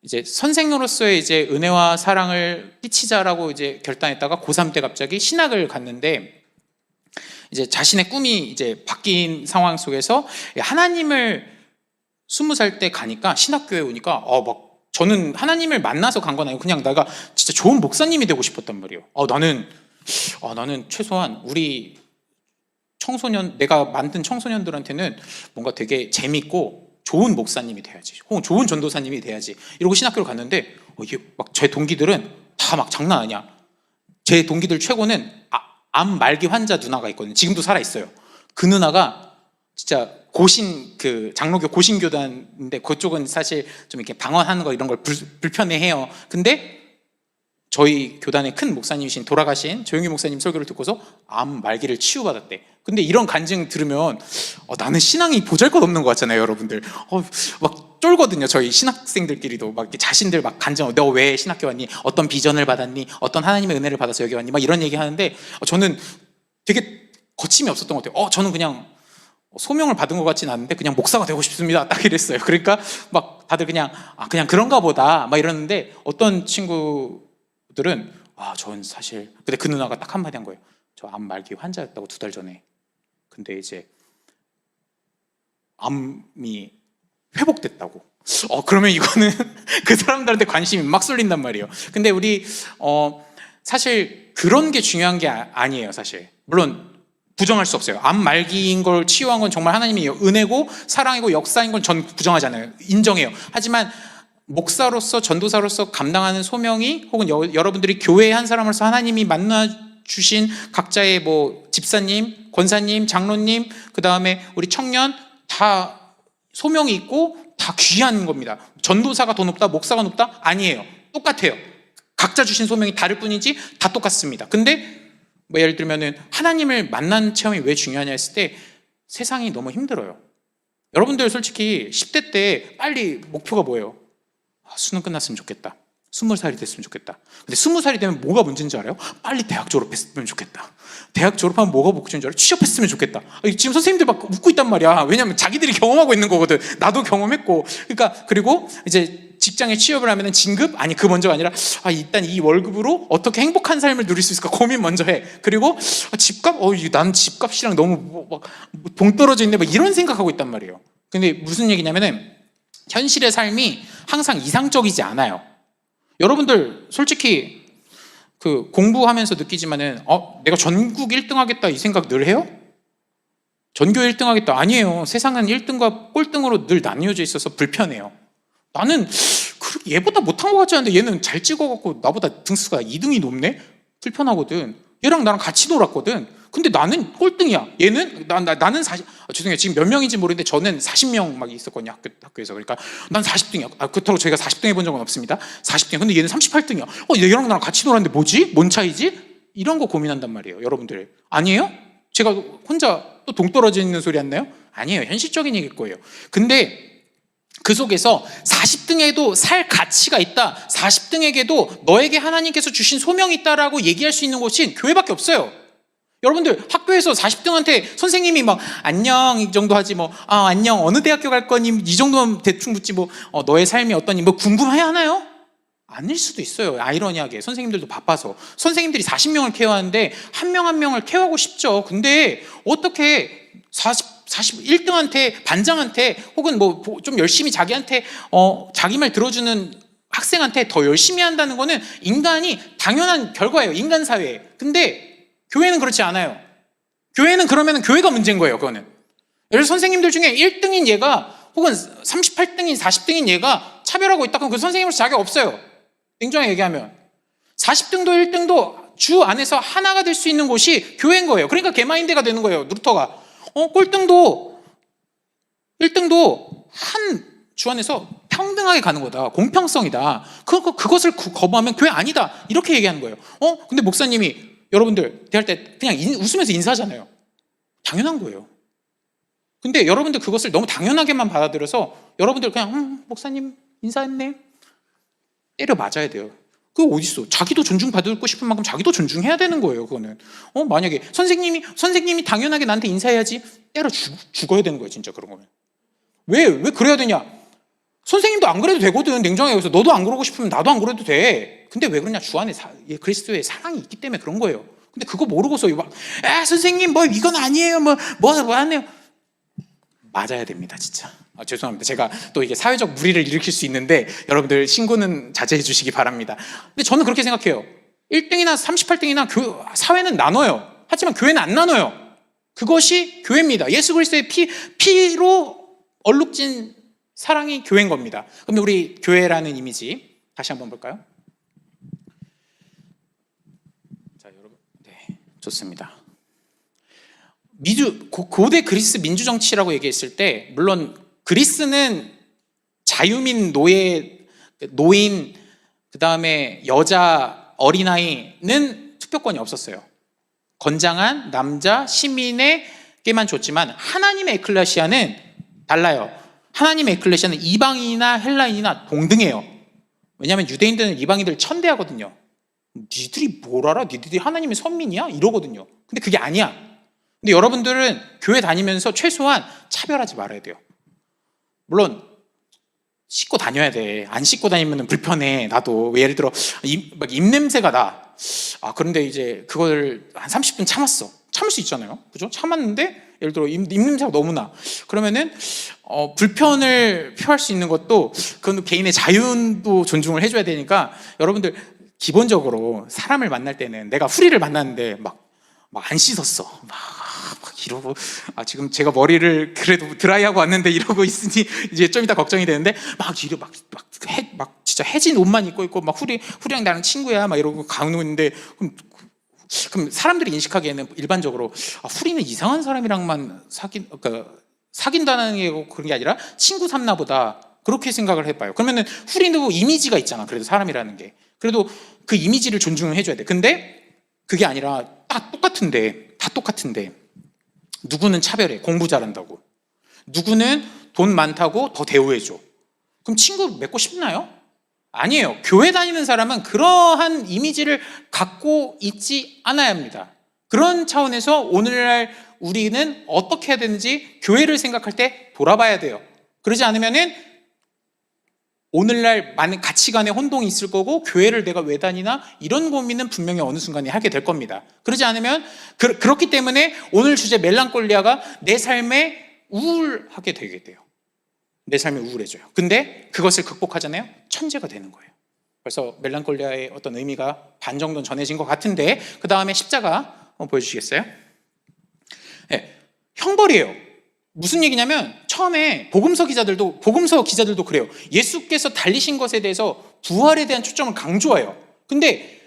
이제 선생으로서의 이제 은혜와 사랑을 끼치자라고 이제 결단했다가 고3 때 갑자기 신학을 갔는데 이제 자신의 꿈이 이제 바뀐 상황 속에서 하나님을 20살 때 가니까 신학교에 오니까 막 저는 하나님을 만나서 간 건 아니고 그냥 내가 진짜 좋은 목사님이 되고 싶었단 말이에요. 나는 최소한 우리 청소년 내가 만든 청소년들한테는 뭔가 되게 재밌고 좋은 목사님이 돼야지 혹은 좋은 전도사님이 돼야지 이러고 신학교를 갔는데 이게 막 제 동기들은 다 막 장난 아니야. 제 동기들 최고는 암 말기 환자 누나가 있거든요. 지금도 살아 있어요. 그 누나가 진짜 장로교 고신교단인데 그쪽은 사실 좀 이렇게 방언하는 거 이런 걸 불편해해요. 근데 저희 교단의 큰 목사님이신 돌아가신 조용희 목사님 설교를 듣고서 암 말기를 치유받았대. 근데 이런 간증 들으면 나는 신앙이 보잘것없는 것 같잖아요, 여러분들. 막 쫄거든요. 저희 신학생들끼리도 막 이렇게 자신들 막 간증, 너 왜 신학교 왔니? 어떤 비전을 받았니? 어떤 하나님의 은혜를 받아서 여기 왔니? 막 이런 얘기 하는데 저는 되게 거침이 없었던 것 같아요. 저는 그냥 소명을 받은 것 같진 않은데 그냥 목사가 되고 싶습니다. 딱 이랬어요. 그러니까 막 다들 그냥 그런가 보다 막 이러는데 어떤 친구들은 전 사실 근데 그 누나가 딱 한마디 한 거예요. 저 암 말기 환자였다고 2달 전에. 근데 이제 암이 회복됐다고. 그러면 이거는 그 사람들한테 관심이 막 쏠린단 말이에요. 근데 우리 사실 그런 게 중요한 게 아니에요. 사실 물론 부정할 수 없어요. 암 말기인 걸 치유한 건 정말 하나님의 은혜고 사랑이고 역사인 건 전 부정하지 않아요. 인정해요. 하지만 목사로서 전도사로서 감당하는 소명이 혹은 여러분들이 교회의 한 사람으로서 하나님이 만나주신 각자의 집사님, 권사님, 장로님, 그 다음에 우리 청년 다 소명이 있고 다 귀한 겁니다. 전도사가 더 높다, 목사가 높다? 아니에요. 똑같아요. 각자 주신 소명이 다를 뿐이지 다 똑같습니다. 근데 예를 들면은 하나님을 만난 체험이 왜 중요하냐 했을 때 세상이 너무 힘들어요. 여러분들 솔직히 10대 때 빨리 목표가 뭐예요? 수능 끝났으면 좋겠다. 20살이 됐으면 좋겠다. 근데 20살이 되면 뭐가 문제인 줄 알아요? 빨리 대학 졸업했으면 좋겠다. 대학 졸업하면 뭐가 문제인 줄 알아요? 취업했으면 좋겠다. 지금 선생님들 막 웃고 있단 말이야. 왜냐면 자기들이 경험하고 있는 거거든. 나도 경험했고. 그러니까 그리고 이제 직장에 취업을 하면은 진급? 아니 그 먼저가 아니라 일단 이 월급으로 어떻게 행복한 삶을 누릴 수 있을까 고민 먼저 해. 그리고 집값? 난 집값이랑 너무 동떨어져 있네. 이런 생각하고 있단 말이에요. 근데 무슨 얘기냐면은 현실의 삶이 항상 이상적이지 않아요. 여러분들 솔직히 공부하면서 느끼지만은 내가 전국 1등 하겠다 이 생각 늘 해요? 전교 1등 하겠다 아니에요. 세상은 1등과 꼴등으로 늘 나뉘어져 있어서 불편해요. 나는 얘보다 못한 것 같지 않은데 얘는 잘 찍어갖고 나보다 등수가 2등이 높네? 불편하거든. 얘랑 나랑 같이 놀았거든. 근데 나는 꼴등이야. 얘는 나는 죄송해요. 지금 몇 명인지 모르는데 저는 40명 막 있었거든요. 학교에서. 그러니까 난 40등이야. 그렇다고 저희가 40등 해본 적은 없습니다. 40등. 근데 얘는 38등이야. 얘랑 나랑 같이 놀았는데 뭐지? 뭔 차이지? 이런 거 고민한단 말이에요. 여러분들 아니에요? 제가 혼자 또 동떨어져 있는 소리 안 나요? 아니에요. 현실적인 얘기일 거예요. 근데 그 속에서 40등에도 살 가치가 있다, 40등에게도 너에게 하나님께서 주신 소명이 있다라고 얘기할 수 있는 곳이 교회밖에 없어요. 여러분들 학교에서 40등한테 선생님이 막 안녕 이 정도 하지 뭐 안녕 어느 대학교 갈 거니 이 정도면 대충 묻지 뭐 너의 삶이 어떠니 뭐 궁금해 하나요? 아닐 수도 있어요. 아이러니하게 선생님들도 바빠서 선생님들이 40명을 케어하는데 한 명 한 명을 케어하고 싶죠. 근데 어떻게 41등한테 반장한테 혹은 뭐 좀 열심히 자기한테 자기 말 들어주는 학생한테 더 열심히 한다는 거는 인간이 당연한 결과예요. 인간 사회에. 근데 교회는 그렇지 않아요. 교회는 그러면 교회가 문제인 거예요. 그거는. 예를 들어 선생님들 중에 1등인 얘가 혹은 38등인 40등인 얘가 차별하고 있다 그럼 그 선생님으로서 자격 없어요. 냉정하게 얘기하면 40등도 1등도 주 안에서 하나가 될 수 있는 곳이 교회인 거예요. 그러니까 개마인대가 되는 거예요. 루터가 꼴등도 1등도 한 주 안에서 평등하게 가는 거다. 공평성이다. 그것을 거부하면 교회 아니다. 이렇게 얘기하는 거예요. 근데 목사님이 여러분들 대할 때 그냥 웃으면서 인사하잖아요. 당연한 거예요. 근데 여러분들 그것을 너무 당연하게만 받아들여서 여러분들 그냥 목사님 인사했네 때려 맞아야 돼요. 그거 어딨어? 자기도 존중받고 싶은 만큼 자기도 존중해야 되는 거예요. 그거는 만약에 선생님이 당연하게 나한테 인사해야지 때려 죽어야 되는 거예요. 진짜 그런 거면 왜 그래야 되냐? 선생님도 안 그래도 되거든. 냉정하게 여기서 너도 안 그러고 싶으면 나도 안 그래도 돼. 근데 왜 그러냐? 주 안에 그리스도의 사랑이 있기 때문에 그런 거예요. 근데 그거 모르고서 막 선생님 뭐 이건 아니에요. 뭐 하네요. 맞아야 됩니다. 진짜. 죄송합니다. 제가 또 이게 사회적 무리를 일으킬 수 있는데 여러분들 신고는 자제해 주시기 바랍니다. 근데 저는 그렇게 생각해요. 1등이나 38등이나 사회는 나눠요. 하지만 교회는 안 나눠요. 그것이 교회입니다. 예수 그리스도의 피로 얼룩진 사랑이 교회인 겁니다. 그럼 우리 교회라는 이미지 다시 한번 볼까요? 자, 여러분, 네, 좋습니다. 고대 그리스 민주 정치라고 얘기했을 때 물론 그리스는 자유민 노인 그다음에 여자 어린아이는 투표권이 없었어요. 건장한 남자 시민에게만 줬지만 하나님의 에클레시아는 달라요. 하나님의 에클레시아는 이방인이나 헬라인이나 동등해요. 왜냐하면 유대인들은 이방인들 천대하거든요. 니들이 뭘 알아? 니들이 하나님의 선민이야? 이러거든요. 근데 그게 아니야. 근데 여러분들은 교회 다니면서 최소한 차별하지 말아야 돼요. 물론 씻고 다녀야 돼. 안 씻고 다니면 불편해. 나도 예를 들어 막 입냄새가 나. 그런데 이제 그걸 한 30분 참았어. 참을 수 있잖아요. 그죠? 참았는데 예를 들어 입냄새가 너무 나. 그러면은 불편을 표할 수 있는 것도 그건 개인의 자유도 존중을 해줘야 되니까 여러분들 기본적으로 사람을 만날 때는 내가 후리를 만났는데 막 안 씻었어. 막 이러고 지금 제가 머리를 그래도 드라이하고 왔는데 이러고 있으니 이제 좀 이따 걱정이 되는데 막 진짜 해진 옷만 입고 있고 막 후리랑 나랑 친구야 막 이러고 가고 있는데 그럼 사람들이 인식하기에는 일반적으로 후리는 이상한 사람이랑만 사귄다는 게 그런 게 아니라 친구 삼나 보다 그렇게 생각을 해봐요. 그러면은 후리도 이미지가 있잖아. 그래도 사람이라는 게 그래도 그 이미지를 존중을 해줘야 돼. 근데 그게 아니라 다 똑같은데 누구는 차별해. 공부 잘한다고. 누구는 돈 많다고 더 대우해줘. 그럼 친구 맺고 싶나요? 아니에요. 교회 다니는 사람은 그러한 이미지를 갖고 있지 않아야 합니다. 그런 차원에서 오늘날 우리는 어떻게 해야 되는지 교회를 생각할 때 돌아봐야 돼요. 그러지 않으면은 오늘날 많은 가치관의 혼동이 있을 거고 교회를 내가 왜 다니나 이런 고민은 분명히 어느 순간에 하게 될 겁니다. 그러지 않으면 그렇기 때문에 오늘 주제 멜랑콜리아가 내 삶에 우울하게 되게 돼요. 내 삶이 우울해져요. 근데 그것을 극복하잖아요. 천재가 되는 거예요. 그래서 멜랑콜리아의 어떤 의미가 반 정도는 전해진 것 같은데 그 다음에 십자가 보여주시겠어요? 네, 형벌이에요. 무슨 얘기냐면 처음에 복음서 기자들도 그래요. 예수께서 달리신 것에 대해서 부활에 대한 초점을 강조해요. 근데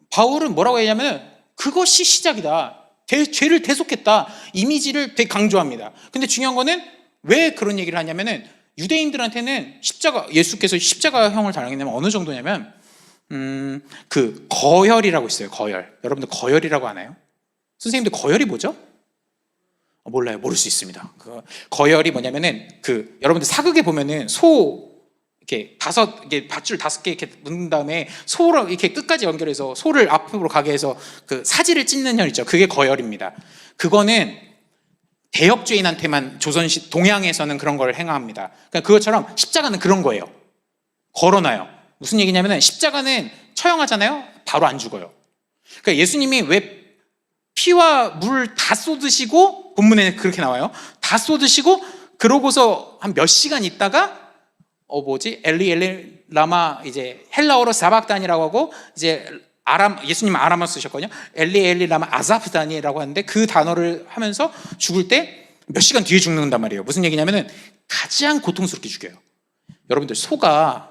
바울은 뭐라고 했냐면 그것이 시작이다. 죄를 대속했다. 이미지를 되게 강조합니다. 근데 중요한 거는 왜 그런 얘기를 하냐면은 유대인들한테는 예수께서 십자가형을 당했냐면 어느 정도냐면 그 거열이라고 있어요. 거열. 여러분들 거열이라고 아나요? 선생님들 거열이 뭐죠? 몰라요. 모를 수 있습니다. 그 거열이 뭐냐면은 그 여러분들 사극에 보면은 소 이렇게 이게 밧줄 5개 이렇게 묶은 다음에 소를 이렇게 끝까지 연결해서 소를 앞으로 가게 해서 그 사지를 찢는 현 있죠. 그게 거열입니다. 그거는 대역죄인한테만 조선시 동양에서는 그런 걸 행합니다. 그러니까 그것처럼 십자가는 그런 거예요. 걸어놔요. 무슨 얘기냐면은 십자가는 처형하잖아요. 바로 안 죽어요. 그러니까 예수님이 왜 피와 물 다 쏟으시고 본문에 그렇게 나와요. 다 쏟으시고 그러고서 한 몇 시간 있다가 엘리 라마 이제 헬라어로 사박단이라고 하고 이제 예수님은 아람어 쓰셨거든요. 엘리 라마 아사프단이라고 하는데 그 단어를 하면서 죽을 때 몇 시간 뒤에 죽는단 말이에요. 무슨 얘기냐면은 가장 고통스럽게 죽여요. 여러분들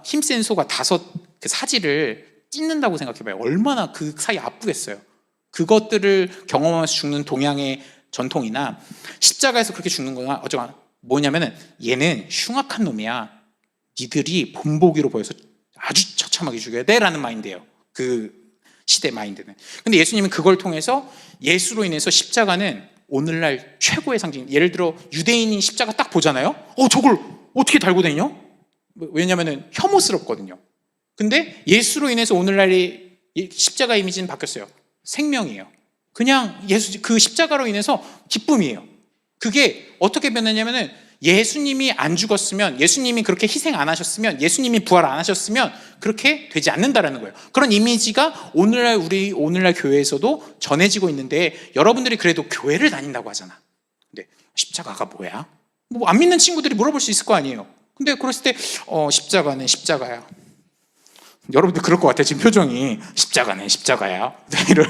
힘센 소가 5 그 사지를 찢는다고 생각해봐요. 얼마나 그 사이 아프겠어요. 그것들을 경험하면서 죽는 동양의 전통이나 십자가에서 그렇게 죽는 거나 어쩌면 뭐냐면은 얘는 흉악한 놈이야. 니들이 본보기로 보여서 아주 처참하게 죽여야 돼라는 마인드예요. 그 시대 마인드는. 근데 예수님은 그걸 통해서 예수로 인해서 십자가는 오늘날 최고의 상징. 예를 들어 유대인이 십자가 딱 보잖아요. 저걸 어떻게 달고 다니냐? 왜냐면은 혐오스럽거든요. 근데 예수로 인해서 오늘날의 십자가 이미지는 바뀌었어요. 생명이에요. 그냥 그 십자가로 인해서 기쁨이에요. 그게 어떻게 변했냐면은 예수님이 안 죽었으면, 예수님이 그렇게 희생 안 하셨으면, 예수님이 부활 안 하셨으면 그렇게 되지 않는다라는 거예요. 그런 이미지가 오늘날 교회에서도 전해지고 있는데, 여러분들이 그래도 교회를 다닌다고 하잖아. 근데 십자가가 뭐야? 뭐 안 믿는 친구들이 물어볼 수 있을 거 아니에요. 근데 그랬을 때 십자가는 십자가야. 여러분들 그럴 것 같아. 지금 표정이 십자가는 십자가야.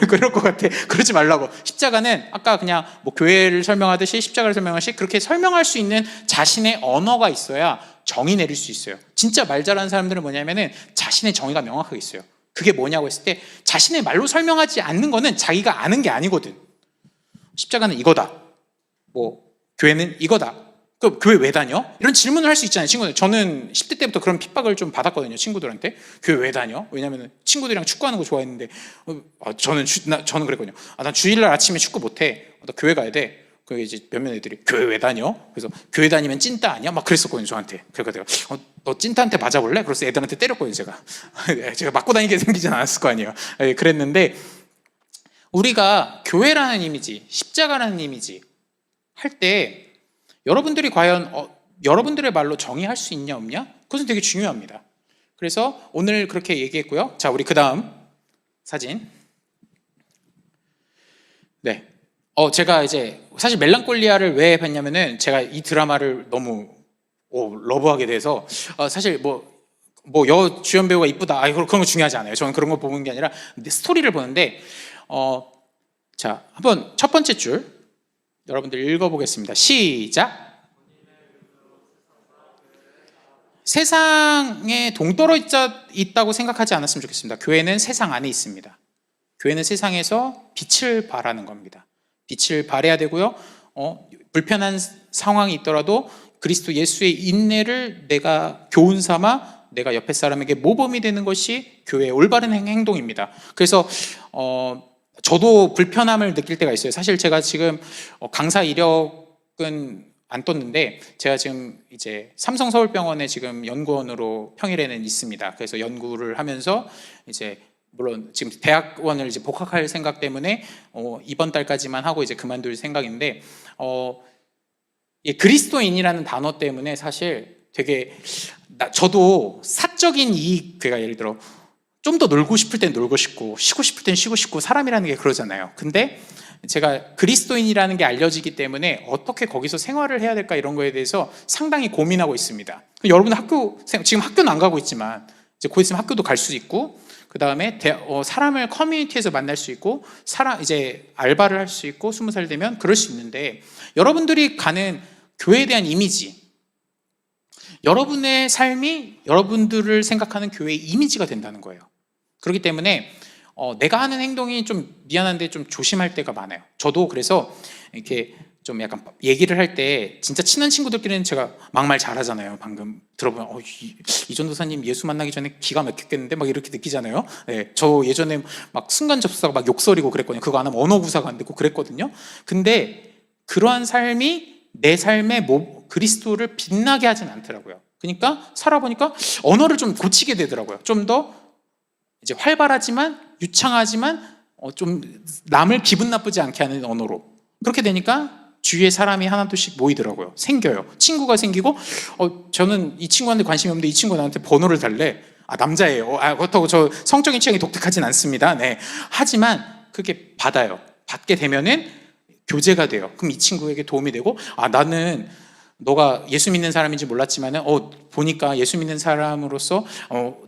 그럴 것 같아. 그러지 말라고. 십자가는 아까 그냥 뭐 교회를 설명하듯이 십자가를 설명하듯이 그렇게 설명할 수 있는 자신의 언어가 있어야 정의 내릴 수 있어요. 진짜 말 잘하는 사람들은 뭐냐면은 자신의 정의가 명확하게 있어요. 그게 뭐냐고 했을 때 자신의 말로 설명하지 않는 거는 자기가 아는 게 아니거든. 십자가는 이거다. 뭐 교회는 이거다. 그 교회 왜 다녀? 이런 질문을 할 수 있잖아요, 친구들. 저는 10대 때부터 그런 핍박을 좀 받았거든요, 친구들한테. 교회 왜 다녀? 왜냐면 친구들이랑 축구하는 거 좋아했는데 저는 그랬거든요. 난 주일날 아침에 축구 못해. 나 교회 가야 돼. 그게 이제 몇몇 애들이 교회 왜 다녀? 그래서 교회 다니면 찐따 아니야? 막 그랬었거든요, 저한테. 그래서 내가 너 찐따한테 맞아볼래? 그래서 애들한테 때렸거든요, 제가 맞고 다니게 생기진 않았을 거 아니에요. 그랬는데 우리가 교회라는 이미지, 십자가라는 이미지 할 때 여러분들이 과연 여러분들의 말로 정의할 수 있냐 없냐? 그것은 되게 중요합니다. 그래서 오늘 그렇게 얘기했고요. 자, 우리 그 다음 사진. 네. 제가 이제 사실 멜랑콜리아를 왜 했냐면은 제가 이 드라마를 너무 러브하게 돼서 사실 주연 배우가 이쁘다. 그런 거 중요하지 않아요. 저는 그런 거 보는 게 아니라 스토리를 보는데 자, 한번 첫 번째 줄 여러분들 읽어보겠습니다. 시작. 세상에 동떨어져 있다고 생각하지 않았으면 좋겠습니다. 교회는 세상 안에 있습니다. 교회는 세상에서 빛을 발하는 겁니다. 빛을 발해야 되고요. 불편한 상황이 있더라도 그리스도 예수의 인내를 내가 교훈 삼아 내가 옆에 사람에게 모범이 되는 것이 교회의 올바른 행동입니다. 그래서 저도 불편함을 느낄 때가 있어요. 사실 제가 지금 강사 이력은 안 떴는데 제가 지금 이제 삼성서울병원에 지금 연구원으로 평일에는 있습니다. 그래서 연구를 하면서 이제 물론 지금 대학원을 이제 복학할 생각 때문에 이번 달까지만 하고 이제 그만둘 생각인데 이 그리스도인이라는 단어 때문에 사실 되게 저도 사적인 이익, 그러니까 예를 들어 좀 더 놀고 싶을 땐 놀고 싶고 쉬고 싶을 땐 쉬고 싶고 사람이라는 게 그러잖아요. 근데 제가 그리스도인이라는 게 알려지기 때문에 어떻게 거기서 생활을 해야 될까 이런 거에 대해서 상당히 고민하고 있습니다. 여러분 지금 학교는 안 가고 있지만 이제 곧 있으면 학교도 갈 수 있고 그 다음에 사람을 커뮤니티에서 만날 수 있고 이제 알바를 할 수 있고 20살 되면 그럴 수 있는데 여러분들이 가는 교회에 대한 이미지, 여러분의 삶이 여러분들을 생각하는 교회의 이미지가 된다는 거예요. 그렇기 때문에 내가 하는 행동이 좀 미안한데 좀 조심할 때가 많아요. 저도 그래서 이렇게 좀 약간 얘기를 할 때 진짜 친한 친구들끼리는 제가 막말 잘하잖아요. 방금 들어보면 이 전도사님 예수 만나기 전에 기가 막혔겠는데 막 이렇게 느끼잖아요. 네, 저 예전에 막 순간 접수하고 막 욕설이고 그랬거든요. 그거 안 하면 언어 구사가 안 되고 그랬거든요. 근데 그러한 삶이 내 삶의 그리스도를 빛나게 하진 않더라고요. 그러니까 살아보니까 언어를 좀 고치게 되더라고요. 좀 더 이제 활발하지만 유창하지만 좀 남을 기분 나쁘지 않게 하는 언어로. 그렇게 되니까 주위에 사람이 하나둘씩 모이더라고요. 생겨요. 친구가 생기고 저는 이 친구한테 관심이 없는데 이 친구가 나한테 번호를 달래. 남자예요. 그렇다고 저 성적인 취향이 독특하진 않습니다. 네. 하지만 그게 받게 되면은 교제가 돼요. 그럼 이 친구에게 도움이 되고 나는 너가 예수 믿는 사람인지 몰랐지만은 보니까 예수 믿는 사람으로서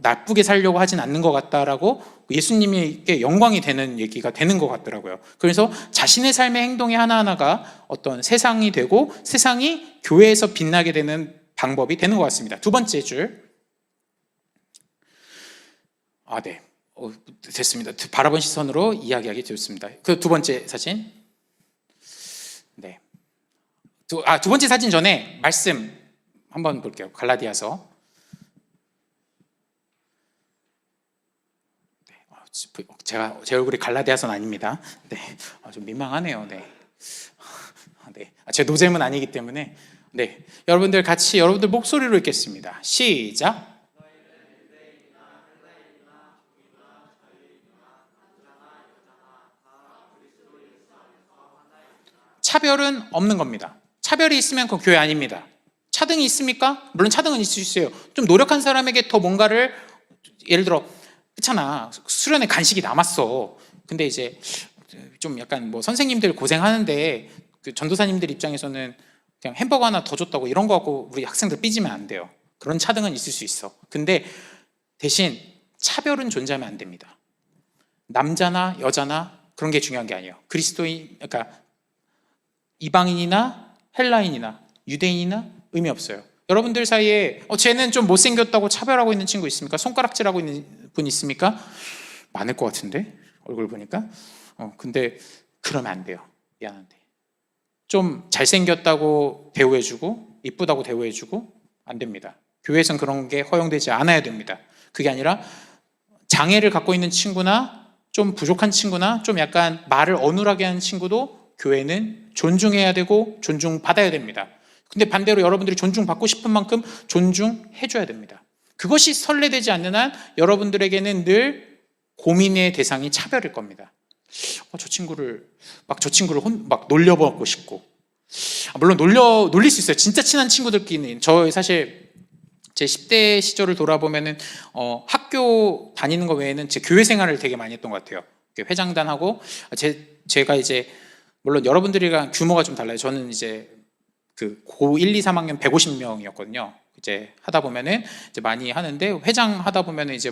나쁘게 살려고 하진 않는 것 같다라고 예수님에게 영광이 되는 얘기가 되는 것 같더라고요. 그래서 자신의 삶의 행동의 하나하나가 어떤 세상이 되고 세상이 교회에서 빛나게 되는 방법이 되는 것 같습니다. 두 번째 줄. 네. 됐습니다. 바라본 시선으로 이야기하기 좋습니다. 그 두 번째 사진. 네. 두 번째 사진 전에 말씀 한번 볼게요. 갈라디아서. 네. 제 얼굴이 갈라디아서는 아닙니다. 네. 좀 민망하네요. 네. 네. 제 노잼은 아니기 때문에. 네. 여러분들 목소리로 읽겠습니다. 시작. 차별은 없는 겁니다. 차별이 있으면 그 교회 아닙니다. 차등이 있습니까? 물론 차등은 있을 수 있어요. 좀 노력한 사람에게 더 뭔가를, 예를 들어 그렇잖아, 수련회 간식이 남았어. 근데 이제 좀 약간 선생님들 고생하는데 그 전도사님들 입장에서는 그냥 햄버거 하나 더 줬다고 이런 거 갖고 우리 학생들 삐지면 안 돼요. 그런 차등은 있을 수 있어. 근데 대신 차별은 존재하면 안 됩니다. 남자나 여자나 그런 게 중요한 게 아니에요. 그러니까 이방인이나 헬라인이나 유대인이나 의미 없어요. 여러분들 사이에 쟤는 좀 못생겼다고 차별하고 있는 친구 있습니까? 손가락질하고 있는 분 있습니까? 많을 것 같은데 얼굴 보니까. 근데 그러면 안 돼요. 미안한데 좀 잘생겼다고 대우해주고 이쁘다고 대우해주고 안 됩니다. 교회에선 그런 게 허용되지 않아야 됩니다. 그게 아니라 장애를 갖고 있는 친구나 좀 부족한 친구나 좀 약간 말을 어눌하게 하는 친구도 교회는 존중해야 되고 존중받아야 됩니다. 근데 반대로 여러분들이 존중받고 싶은 만큼 존중해줘야 됩니다. 그것이 선례되지 않는 한 여러분들에게는 늘 고민의 대상이 차별일 겁니다. 저 친구를 막 놀려보고 싶고, 물론 놀릴 수 있어요. 진짜 친한 친구들끼리는. 저 사실 제 10대 시절을 돌아보면은 학교 다니는 거 외에는 제 교회 생활을 되게 많이 했던 것 같아요. 회장단하고 제가 이제 물론 여러분들이랑 규모가 좀 달라요. 저는 이제 그 고 1, 2, 3학년 150명이었거든요. 이제 하다 보면은 이제 많이 하는데 회장 하다 보면은 이제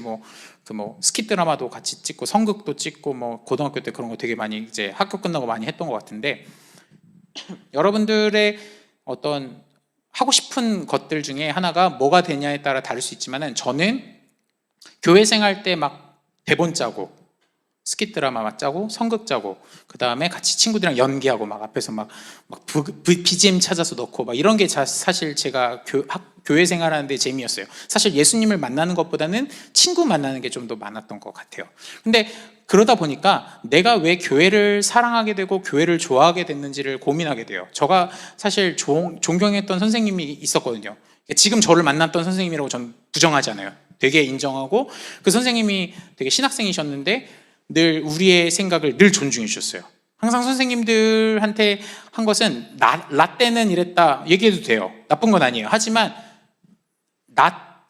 스킷 드라마도 같이 찍고 성극도 찍고 고등학교 때 그런 거 되게 많이 이제 학교 끝나고 많이 했던 것 같은데 여러분들의 어떤 하고 싶은 것들 중에 하나가 뭐가 되냐에 따라 다를 수 있지만은 저는 교회 생활 때 막 대본 짜고 스킷 드라마 짜고 성극 짜고 그 다음에 같이 친구들이랑 연기하고 막 앞에서 막 BGM 찾아서 넣고 막 이런 게 사실 제가 교회 생활하는데 재미였어요. 사실 예수님을 만나는 것보다는 친구 만나는 게 좀 더 많았던 것 같아요. 근데 그러다 보니까 내가 왜 교회를 사랑하게 되고 교회를 좋아하게 됐는지를 고민하게 돼요. 제가 사실 존경했던 선생님이 있었거든요. 지금 저를 만났던 선생님이라고 전 부정하지 않아요. 되게 인정하고 그 선생님이 되게 신학생이셨는데 늘 우리의 생각을 늘 존중해 주셨어요. 항상 선생님들한테 한 것은 라떼는 이랬다 얘기해도 돼요. 나쁜 건 아니에요. 하지만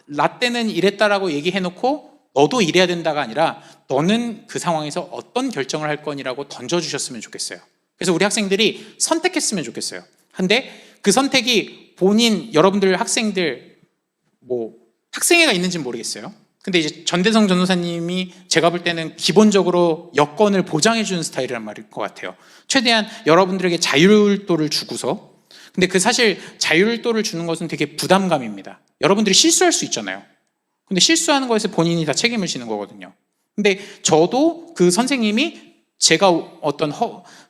라떼는 이랬다라고 얘기해놓고 너도 이래야 된다가 아니라 너는 그 상황에서 어떤 결정을 할 거니라고 던져주셨으면 좋겠어요. 그래서 우리 학생들이 선택했으면 좋겠어요. 근데 그 선택이 여러분들 학생들 학생회가 있는지는 모르겠어요. 근데 이제 전대성 전도사님이 제가 볼 때는 기본적으로 여건을 보장해 주는 스타일이란 말일 것 같아요. 최대한 여러분들에게 자율도를 주고서. 근데 그 사실 자율도를 주는 것은 되게 부담감입니다. 여러분들이 실수할 수 있잖아요. 근데 실수하는 것에서 본인이 다 책임을 지는 거거든요. 근데 저도 그 선생님이 제가 어떤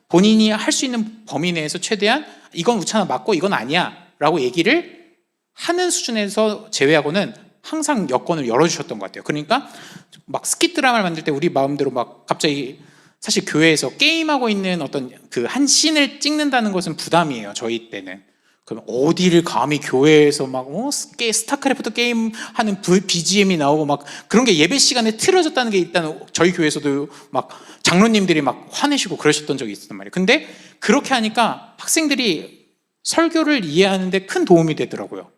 본인이 할 수 있는 범위 내에서 최대한 이건 우찬아 맞고 이건 아니야 라고 얘기를 하는 수준에서 제외하고는 항상 여건을 열어주셨던 것 같아요. 그러니까 막 스킷 드라마를 만들 때 우리 마음대로 막 갑자기 사실 교회에서 게임하고 있는 어떤 그 한 씬을 찍는다는 것은 부담이에요. 저희 때는. 그럼 어디를 감히 교회에서 막 스타크래프트 게임 하는 BGM이 나오고 막 그런 게 예배 시간에 틀어졌다는 게 일단 저희 교회에서도 막 장로님들이 막 화내시고 그러셨던 적이 있었단 말이에요. 근데 그렇게 하니까 학생들이 설교를 이해하는 데 큰 도움이 되더라고요.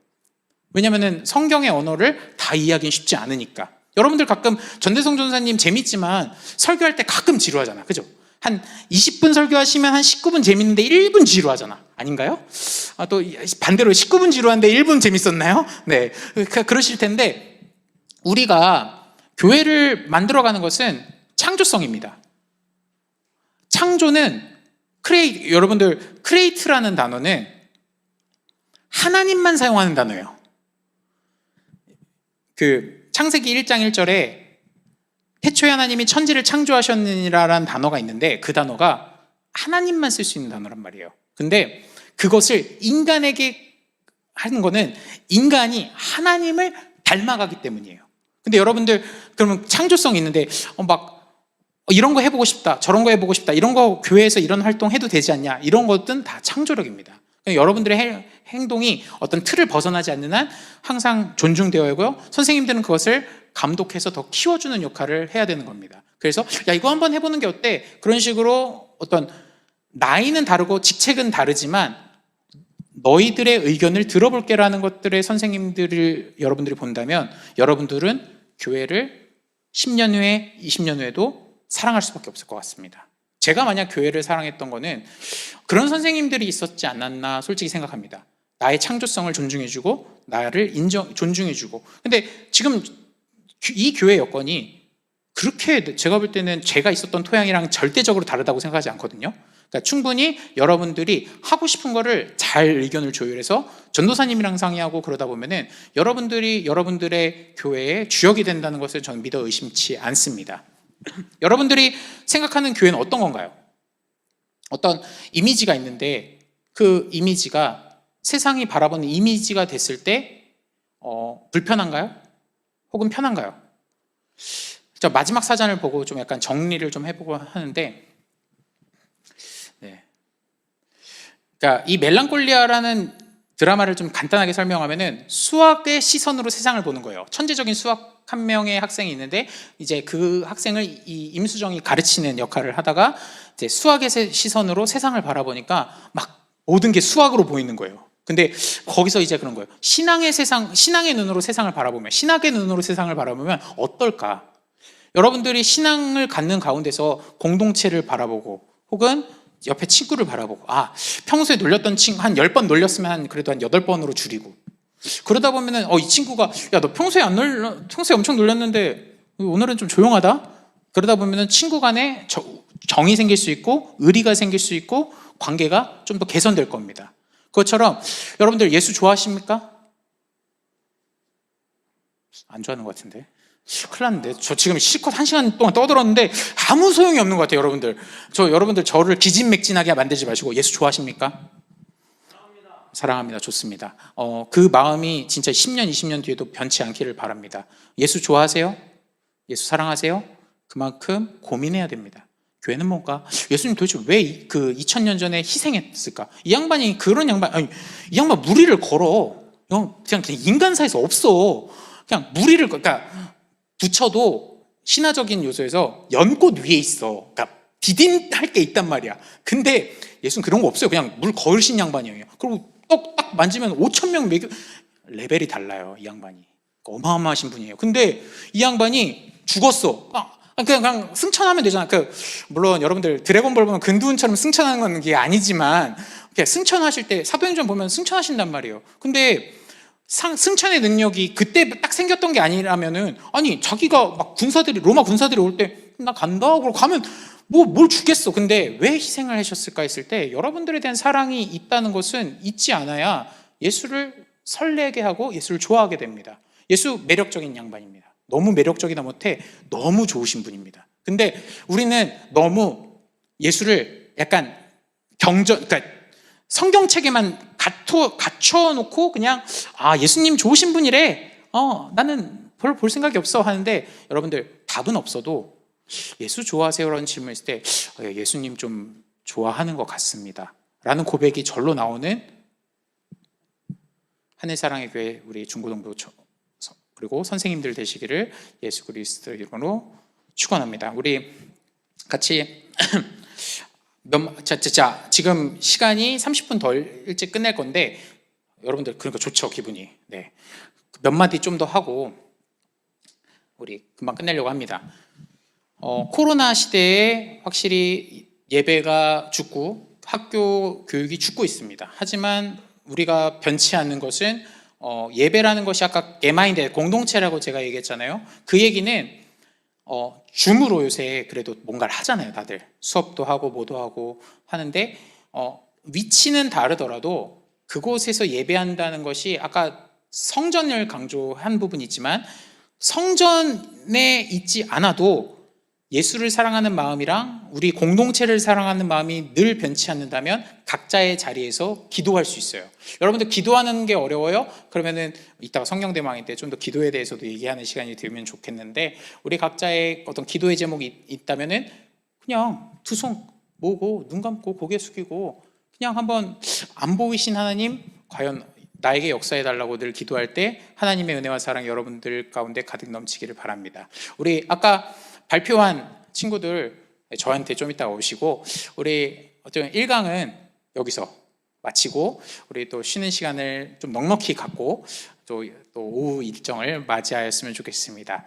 왜냐면은 성경의 언어를 다 이해하기는 쉽지 않으니까. 여러분들 가끔 전대성 전사님 재밌지만 설교할 때 가끔 지루하잖아. 그죠? 한 20분 설교하시면 한 19분 재밌는데 1분 지루하잖아. 아닌가요? 또 반대로 19분 지루한데 1분 재밌었나요? 네. 그러실 텐데 우리가 교회를 만들어가는 것은 창조성입니다. 창조는 여러분들 크리에이트라는 단어는 하나님만 사용하는 단어예요. 그 창세기 1장 1절에 태초에 하나님이 천지를 창조하셨느니라라는 단어가 있는데 그 단어가 하나님만 쓸 수 있는 단어란 말이에요. 근데 그것을 인간에게 하는 거는 인간이 하나님을 닮아가기 때문이에요. 근데 여러분들 그러면 창조성이 있는데 이런 거 해보고 싶다, 저런 거 해보고 싶다, 이런 거 교회에서 이런 활동 해도 되지 않냐, 이런 것들은 다 창조력입니다. 여러분들의 행동이 어떤 틀을 벗어나지 않는 한 항상 존중되어야 하고요. 선생님들은 그것을 감독해서 더 키워주는 역할을 해야 되는 겁니다. 그래서 야 이거 한번 해보는 게 어때? 그런 식으로 어떤 나이는 다르고 직책은 다르지만 너희들의 의견을 들어볼게라는 것들의 선생님들을 여러분들이 본다면 여러분들은 교회를 10년 후에 20년 후에도 사랑할 수밖에 없을 것 같습니다. 제가 만약 교회를 사랑했던 거는 그런 선생님들이 있었지 않았나 솔직히 생각합니다. 나의 창조성을 존중해주고 나를 존중해주고. 근데 지금 이 교회 여건이 그렇게 제가 볼 때는 제가 있었던 토양이랑 절대적으로 다르다고 생각하지 않거든요. 그러니까 충분히 여러분들이 하고 싶은 거를 잘 의견을 조율해서 전도사님이랑 상의하고 그러다 보면은 여러분들이 여러분들의 교회의 주역이 된다는 것을 저는 믿어 의심치 않습니다. 여러분들이 생각하는 교회는 어떤 건가요? 어떤 이미지가 있는데 그 이미지가 세상이 바라보는 이미지가 됐을 때 불편한가요? 혹은 편한가요? 저 마지막 사전을 보고 좀 약간 정리를 좀 해보고 하는데, 네. 그러니까 이 멜랑콜리아라는 드라마를 좀 간단하게 설명하면은 수학의 시선으로 세상을 보는 거예요. 천재적인 수학 한 명의 학생이 있는데 이제 그 학생을 이 임수정이 가르치는 역할을 하다가 이제 수학의 시선으로 세상을 바라보니까 막 모든 게 수학으로 보이는 거예요. 근데 거기서 이제 그런 거예요. 신앙의 눈으로 세상을 바라보면, 신학의 눈으로 세상을 바라보면 어떨까? 여러분들이 신앙을 갖는 가운데서 공동체를 바라보고 혹은 옆에 친구를 바라보고 평소에 놀렸던 친구 한 10번 놀렸으면 그래도 한 8번으로 줄이고 그러다 보면은 이 친구가 야 너 평소에 엄청 놀렸는데 오늘은 좀 조용하다? 그러다 보면은 친구 간에 정이 생길 수 있고 의리가 생길 수 있고 관계가 좀 더 개선될 겁니다. 그것처럼 여러분들 예수 좋아하십니까? 안 좋아하는 것 같은데 큰일 났는데 저 지금 실컷 1시간 동안 떠들었는데 아무 소용이 없는 것 같아요. 여러분들 저를 기진맥진하게 만들지 마시고 예수 좋아하십니까? 사랑합니다. 좋습니다. 그 마음이 진짜 10년 20년 뒤에도 변치 않기를 바랍니다. 예수 좋아하세요? 예수 사랑하세요? 그만큼 고민해야 됩니다. 교회는 뭔가 예수님 도대체 왜 그 2000년 전에 희생했을까? 이 양반 무리를 걸어. 그냥 인간사에서 없어. 그냥 무리를 그러니까 부처도 신화적인 요소에서 연꽃 위에 있어. 그러니까 디딤할 게 있단 말이야. 근데 예수는 그런 거 없어요. 그냥 물 거으신 양반이에요. 그리고 딱 만지면 5,000명 레벨이 달라요. 이 양반이 어마어마하신 분이에요. 근데 이 양반이 죽었어. 그냥 승천하면 되잖아. 물론 여러분들 드래곤볼 보면 근두운처럼 승천하는 건 게 아니지만 승천하실 때 사도행전 보면 승천하신단 말이에요. 근데 승천의 능력이 그때 딱 생겼던 게 아니라면은 자기가 막 로마 군사들이 올 때 나 간다 그러고 가면 뭘 주겠어. 근데 왜 희생을 하셨을까 했을 때 여러분들에 대한 사랑이 있다는 것은 잊지 않아야 예수를 설레게 하고 예수를 좋아하게 됩니다. 예수 매력적인 양반입니다. 너무 매력적이다 못해 너무 좋으신 분입니다. 근데 우리는 너무 예수를 약간 그러니까 성경책에만 갖춰놓고 그냥 예수님 좋으신 분이래. 나는 별로 볼 생각이 없어 하는데 여러분들 답은 없어도 예수 좋아하세요라는 질문을 했을 때 예수님 좀 좋아하는 것 같습니다 라는 고백이 절로 나오는 하늘사랑의 교회 우리 중고등부 그리고 선생님들 되시기를 예수 그리스도의 이름으로 축원합니다. 우리 같이 지금 시간이 30분 덜 일찍 끝낼 건데 여러분들 그러니까 좋죠, 기분이. 네. 몇 마디 좀 더 하고 우리 금방 끝내려고 합니다. 코로나 시대에 확실히 예배가 죽고 학교 교육이 죽고 있습니다. 하지만 우리가 변치 않는 것은 예배라는 것이 아까 개마인드 공동체라고 제가 얘기했잖아요. 그 얘기는 줌으로 요새 그래도 뭔가를 하잖아요. 다들 수업도 하고 뭐도 하고 하는데 위치는 다르더라도 그곳에서 예배한다는 것이 아까 성전을 강조한 부분이 있지만 성전에 있지 않아도 예수를 사랑하는 마음이랑 우리 공동체를 사랑하는 마음이 늘 변치 않는다면 각자의 자리에서 기도할 수 있어요. 여러분들 기도하는 게 어려워요? 그러면은 이따가 성경대망일 때 좀 더 기도에 대해서도 얘기하는 시간이 되면 좋겠는데 우리 각자의 어떤 기도의 제목이 있다면은 그냥 두 손 모으고 눈 감고 고개 숙이고 그냥 한번 안 보이신 하나님 과연 나에게 역사해달라고 늘 기도할 때 하나님의 은혜와 사랑이 여러분들 가운데 가득 넘치기를 바랍니다. 우리 아까 발표한 친구들 저한테 좀 이따 오시고 우리 어떤 1강은 여기서 마치고 우리 또 쉬는 시간을 좀 넉넉히 갖고 또 오후 일정을 맞이하였으면 좋겠습니다.